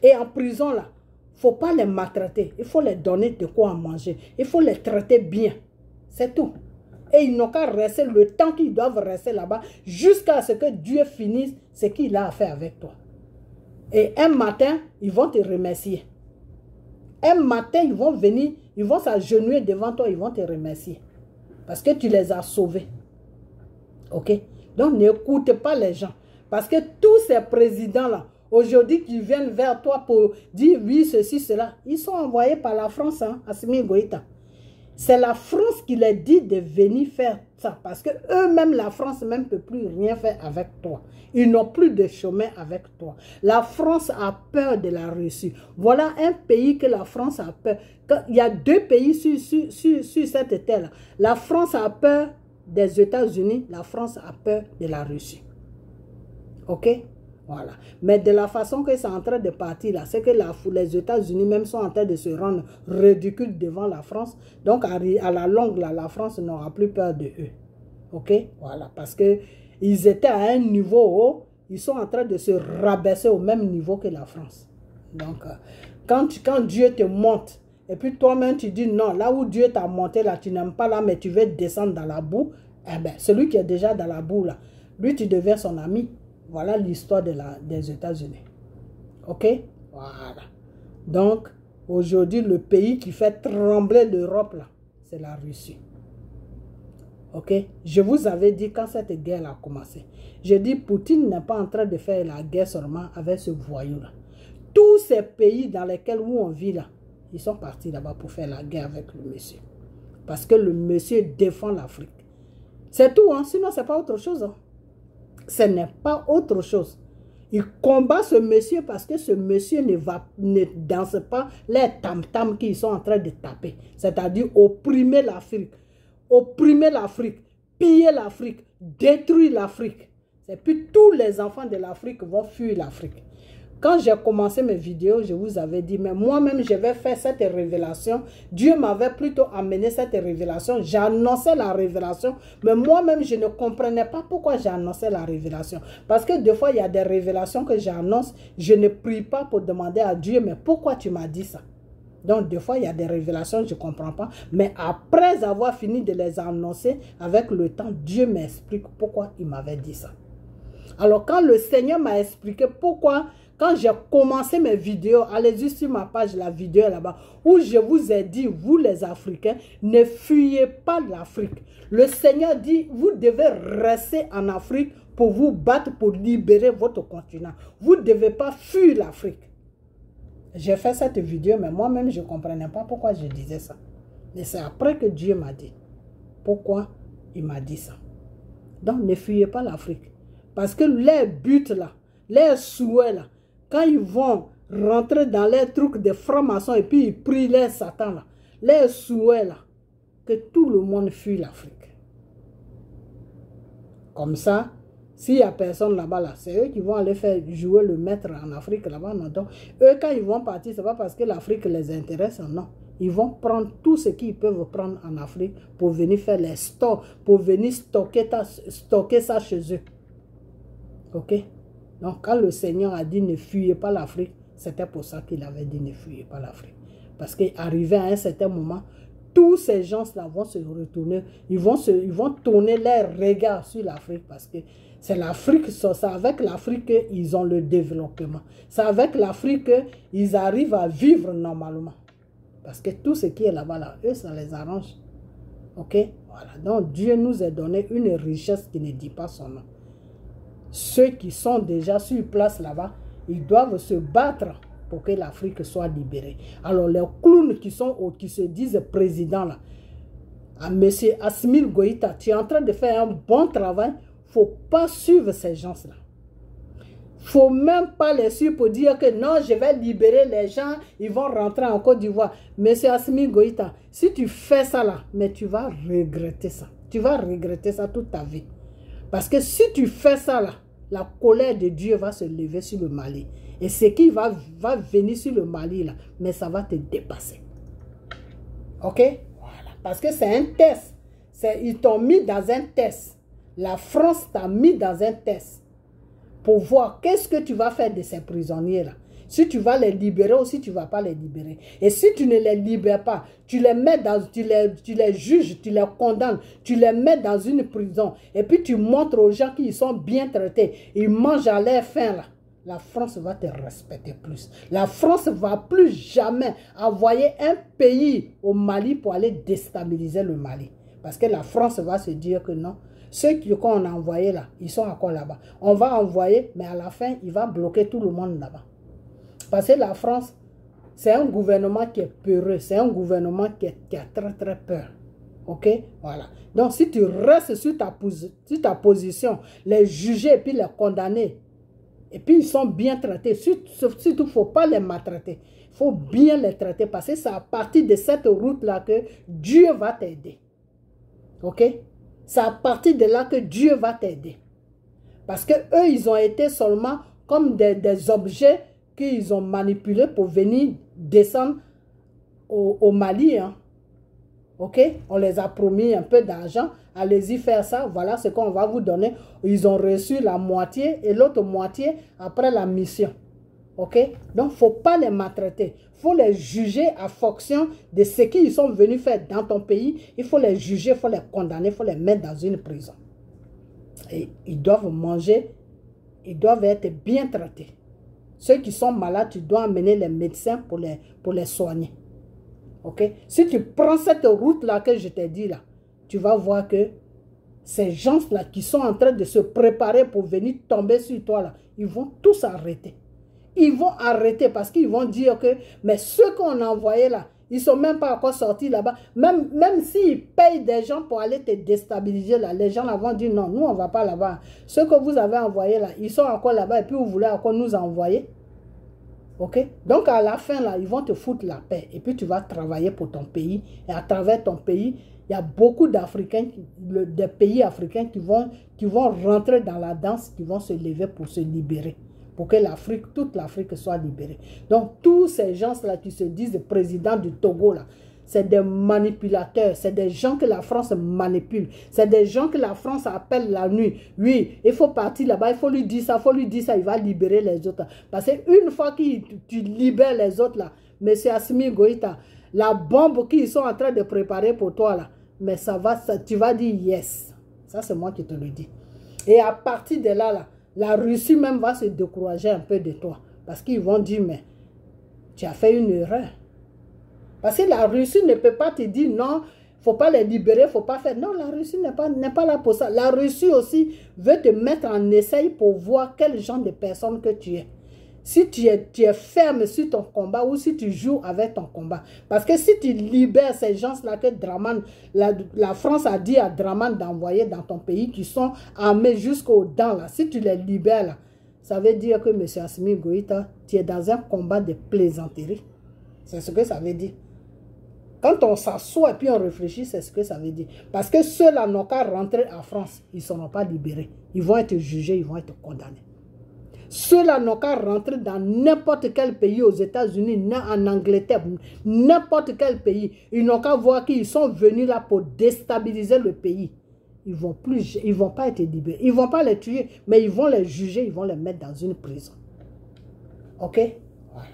Et en prison là, il ne faut pas les maltraiter. Il faut les donner de quoi manger. Il faut les traiter bien. C'est tout. Et ils n'ont qu'à rester le temps qu'ils doivent rester là-bas jusqu'à ce que Dieu finisse ce qu'il a à faire avec toi. Et un matin, ils vont te remercier. Un matin, ils vont venir, ils vont s'agenouiller devant toi, ils vont te remercier. Parce que tu les as sauvés. Ok? Donc, n'écoute pas les gens. Parce que tous ces présidents-là, aujourd'hui, qui viennent vers toi pour dire oui, ceci, cela, ils sont envoyés par la France, hein, Assimi Goïta. C'est la France qui les dit de venir faire ça. Parce que eux-mêmes, la France même ne peut plus rien faire avec toi. Ils n'ont plus de chemin avec toi. La France a peur de la Russie. Voilà un pays que la France a peur. Il y a 2 pays sur cette terre-là. La France a peur des États-Unis. La France a peur de la Russie. Ok? Voilà. Mais de la façon que c'est en train de partir là, c'est que les États-Unis même sont en train de se rendre ridicules devant la France. Donc à la longue, là, la France n'aura plus peur de eux. Ok? Voilà. Parce que ils étaient à un niveau haut, ils sont en train de se rabaisser au même niveau que la France. Donc quand Dieu te monte, et puis toi-même tu dis non, là où Dieu t'a monté là, tu n'aimes pas là, mais tu veux descendre dans la boue, Eh bien, celui qui est déjà dans la boue, là, lui, tu deviens son ami. Voilà l'histoire des États-Unis. OK? Voilà. Donc, aujourd'hui, le pays qui fait trembler l'Europe, là, c'est la Russie. OK? Je vous avais dit quand cette guerre a commencé. J'ai dit, Poutine n'est pas en train de faire la guerre seulement avec ce voyou-là. Tous ces pays dans lesquels on vit, là, ils sont partis là-bas pour faire la guerre avec le monsieur. Parce que le monsieur défend l'Afrique. C'est tout, hein? Sinon, ce n'est pas autre chose. Hein? Ce n'est pas autre chose. Il combat ce monsieur parce que ce monsieur ne danse pas les tam-tams qu'ils sont en train de taper. C'est-à-dire opprimer l'Afrique. Opprimer l'Afrique, piller l'Afrique, détruire l'Afrique. Et puis tous les enfants de l'Afrique vont fuir l'Afrique. Quand j'ai commencé mes vidéos, je vous avais dit, mais moi-même, je vais faire cette révélation. Dieu m'avait plutôt amené cette révélation. J'annonçais la révélation, mais moi-même, je ne comprenais pas pourquoi j'annonçais la révélation. Parce que des fois, il y a des révélations que j'annonce, je ne prie pas pour demander à Dieu, mais pourquoi tu m'as dit ça? Donc, des fois, il y a des révélations, je ne comprends pas. Mais après avoir fini de les annoncer, avec le temps, Dieu m'explique pourquoi il m'avait dit ça. Alors, quand le Seigneur m'a expliqué pourquoi, quand j'ai commencé mes vidéos, allez-y sur ma page, la vidéo là-bas, où je vous ai dit, vous les Africains, ne fuyez pas l'Afrique. Le Seigneur dit, vous devez rester en Afrique pour vous battre, pour libérer votre continent. Vous ne devez pas fuir l'Afrique. J'ai fait cette vidéo, mais moi-même, je ne comprenais pas pourquoi je disais ça. Et c'est après que Dieu m'a dit pourquoi il m'a dit ça. Donc, ne fuyez pas l'Afrique. Parce que les buts là, les souhaits là, quand ils vont rentrer dans les trucs de francs-maçons et puis ils prient les satans là, les souhaits là, que tout le monde fuit l'Afrique. Comme ça, s'il n'y a personne là-bas, là, c'est eux qui vont aller faire jouer le maître en Afrique là-bas. Donc, eux, quand ils vont partir, ce n'est pas parce que l'Afrique les intéresse, non. Ils vont prendre tout ce qu'ils peuvent prendre en Afrique pour venir faire les stocks, pour venir stocker ça chez eux. OK? Donc, quand le Seigneur a dit ne fuyez pas l'Afrique, c'était pour ça qu'il avait dit ne fuyez pas l'Afrique. Parce qu'arrivé à un certain moment, tous ces gens-là vont se retourner, ils vont tourner leurs regards sur l'Afrique parce que c'est l'Afrique, c'est avec l'Afrique qu'ils ont le développement. C'est avec l'Afrique qu'ils arrivent à vivre normalement. Parce que tout ce qui est là-bas, là, eux, ça les arrange. OK? Voilà. Donc, Dieu nous a donné une richesse qui ne dit pas son nom. Ceux qui sont déjà sur place là-bas, ils doivent se battre pour que l'Afrique soit libérée. Alors, les clowns qui se disent présidents là, à M. Assimi Goïta, tu es en train de faire un bon travail, il ne faut pas suivre ces gens-là. Il ne faut même pas les suivre pour dire que non, je vais libérer les gens, ils vont rentrer en Côte d'Ivoire. M. Assimi Goïta, si tu fais ça là, mais tu vas regretter ça. Tu vas regretter ça toute ta vie. Parce que si tu fais ça là, la colère de Dieu va se lever sur le Mali. Et ce qui va venir sur le Mali là, mais ça va te dépasser. OK? Voilà. Parce que c'est un test. Ils t'ont mis dans un test. La France t'a mis dans un test. Pour voir qu'est-ce que tu vas faire de ces prisonniers là. Si tu vas les libérer ou si tu ne vas pas les libérer. Et si tu ne les libères pas, tu les mets dans, tu les juges, tu les condamnes, tu les mets dans une prison. Et puis tu montres aux gens qu'ils sont bien traités. Ils mangent à leur faim là. La France va te respecter plus. La France ne va plus jamais envoyer un pays au Mali pour aller déstabiliser le Mali. Parce que la France va se dire que non. Ceux qu'on a envoyés là, ils sont encore là-bas. On va envoyer, mais à la fin, il va bloquer tout le monde là-bas. Parce que la France, c'est un gouvernement qui est peureux. C'est un gouvernement qui a très très peur. OK? Voilà. Donc, si tu restes sur ta position, les juger et puis les condamner, et puis ils sont bien traités, surtout, il ne faut pas les maltraiter. Il faut bien les traiter parce que c'est à partir de cette route-là que Dieu va t'aider. OK? C'est à partir de là que Dieu va t'aider. Parce que eux, ils ont été seulement comme des objets qu'ils ont manipulés pour venir descendre au Mali. Hein. OK? On les a promis un peu d'argent. Allez-y faire ça. Voilà ce qu'on va vous donner. Ils ont reçu la moitié et l'autre moitié après la mission. Ok? Donc, il ne faut pas les maltraiter. Il faut les juger en fonction de ce qu'ils sont venus faire dans ton pays. Il faut les juger, il faut les condamner, il faut les mettre dans une prison. Et ils doivent manger, ils doivent être bien traités. Ceux qui sont malades, tu dois amener les médecins pour les soigner. Ok? Si tu prends cette route-là que je t'ai dit là, tu vas voir que ces gens-là qui sont en train de se préparer pour venir tomber sur toi là, ils vont tous arrêter. Ils vont arrêter parce qu'ils vont dire que, mais ceux qu'on a envoyés là, ils ne sont même pas encore sortis là-bas. Même s'ils payent des gens pour aller te déstabiliser là, les gens là vont dire non, nous on ne va pas là-bas. Ceux que vous avez envoyés là, ils sont encore là-bas et puis vous voulez encore nous envoyer. Ok? Donc à la fin là, ils vont te foutre la paix et puis tu vas travailler pour ton pays. Et à travers ton pays, il y a beaucoup d'Africains, des pays africains qui vont rentrer dans la danse, qui vont se lever pour se libérer. Pour que l'Afrique, toute l'Afrique soit libérée. Donc, tous ces gens-là qui se disent président du Togo, là, c'est des manipulateurs, c'est des gens que la France manipule, c'est des gens que la France appelle la nuit. Oui, il faut partir là-bas, il faut lui dire ça, il va libérer les autres. Parce qu'une fois que tu libères les autres, là, M. Assimi Goïta, la bombe qu'ils sont en train de préparer pour toi, là, mais tu vas dire yes. Ça, c'est moi qui te le dis. Et à partir de là, la Russie même va se décourager un peu de toi. Parce qu'ils vont dire, mais tu as fait une erreur. Parce que la Russie ne peut pas te dire, non, il ne faut pas les libérer, il ne faut pas faire. Non, la Russie n'est pas là pour ça. La Russie aussi veut te mettre en essai pour voir quel genre de personne que tu es. Si tu es ferme sur ton combat ou si tu joues avec ton combat. Parce que si tu libères ces gens-là que Draman, la France a dit à Draman d'envoyer dans ton pays qui sont armés jusqu'aux dents, là, si tu les libères, là, ça veut dire que M. Assimi Goïta, tu es dans un combat de plaisanterie. C'est ce que ça veut dire. Quand on s'assoit et puis on réfléchit, c'est ce que ça veut dire. Parce que ceux-là n'ont qu'à rentrer en France, ils ne seront pas libérés. Ils vont être jugés, ils vont être condamnés. Ceux-là n'ont qu'à rentrer dans n'importe quel pays, aux États-Unis, en Angleterre, n'importe quel pays. Ils n'ont qu'à voir qu'ils sont venus là pour déstabiliser le pays. Ils ne vont pas être libérés. Ils ne vont pas les tuer, mais ils vont les juger, ils vont les mettre dans une prison. Ok? Voilà.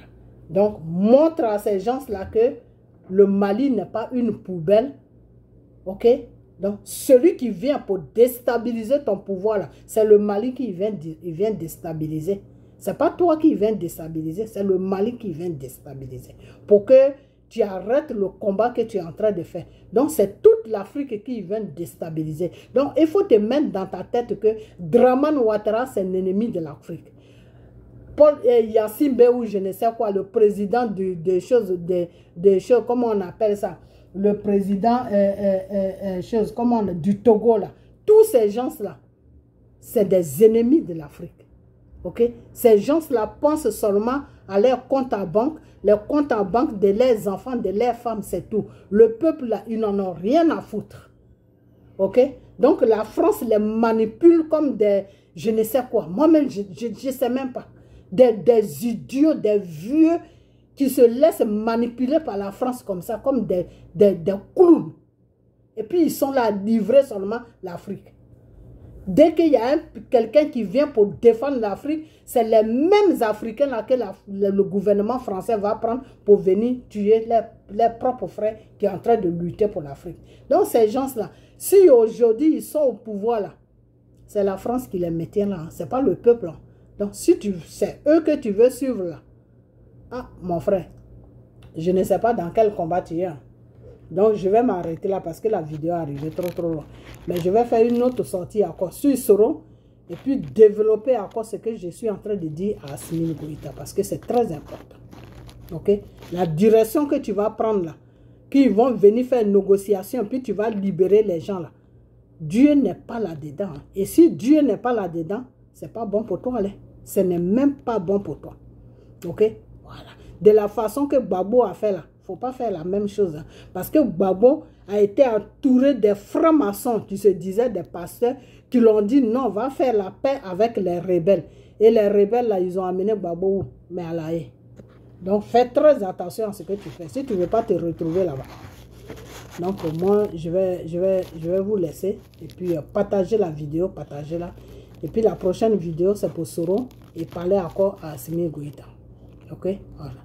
Donc, montre à ces gens-là que le Mali n'est pas une poubelle. Ok? Donc, celui qui vient pour déstabiliser ton pouvoir, là, c'est le Mali qui vient déstabiliser. Ce n'est pas toi qui viens déstabiliser, c'est le Mali qui vient déstabiliser. Pour que tu arrêtes le combat que tu es en train de faire. Donc, c'est toute l'Afrique qui vient déstabiliser. Donc, il faut te mettre dans ta tête que Draman Ouattara, c'est un ennemi de l'Afrique. Paul Yassine ou je ne sais quoi, le président des choses, comment on appelle ça? Le président du Togo, là. Tous ces gens-là, c'est des ennemis de l'Afrique. Ok? Ces gens-là pensent seulement à leur compte à banque, les comptes en banque de leurs enfants, de leurs femmes, c'est tout. Le peuple, là, ils n'en ont rien à foutre. Ok? Donc, la France les manipule comme des, je ne sais quoi. Moi-même, je ne sais même pas. Des idiots, des vieux qui se laissent manipuler par la France comme ça, comme des clowns. Et puis, ils sont là à livrer seulement l'Afrique. Dès qu'il y a quelqu'un qui vient pour défendre l'Afrique, c'est les mêmes Africains là que le gouvernement français va prendre pour venir tuer leurs propres frères qui sont en train de lutter pour l'Afrique. Donc, ces gens-là, si aujourd'hui ils sont au pouvoir là, c'est la France qui les maintient là, ce n'est pas le peuple là. Donc, si c'est eux que tu veux suivre là, ah, mon frère, je ne sais pas dans quel combat tu es. Donc, je vais m'arrêter là parce que la vidéo est arrivée trop loin. Mais je vais faire une autre sortie encore sur Soro et puis développer encore ce que je suis en train de dire à Assimi Goïta parce que c'est très important. Ok? La direction que tu vas prendre là, qu'ils vont venir faire une négociation puis tu vas libérer les gens là. Dieu n'est pas là-dedans. Et si Dieu n'est pas là-dedans, ce n'est pas bon pour toi. Là. Ce n'est même pas bon pour toi. Ok? Voilà. De la façon que Gbagbo a fait là, il ne faut pas faire la même chose. Hein. Parce que Gbagbo a été entouré des francs-maçons qui se disaient des pasteurs qui l'ont dit non, va faire la paix avec les rebelles. Et les rebelles là, ils ont amené Gbagbo où? Mais à la haie. Donc fais très attention à ce que tu fais. Si tu ne veux pas te retrouver là-bas. Donc moi, je vais vous laisser. Et puis partager la vidéo, partagez-la. Et puis la prochaine vidéo, c'est pour Soro et parler encore à Assimi Goïta. ok? Voilà.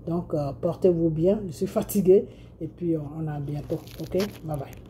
Donc, portez-vous bien. Je suis fatiguée. Et puis, on a bientôt. Ok? Bye bye.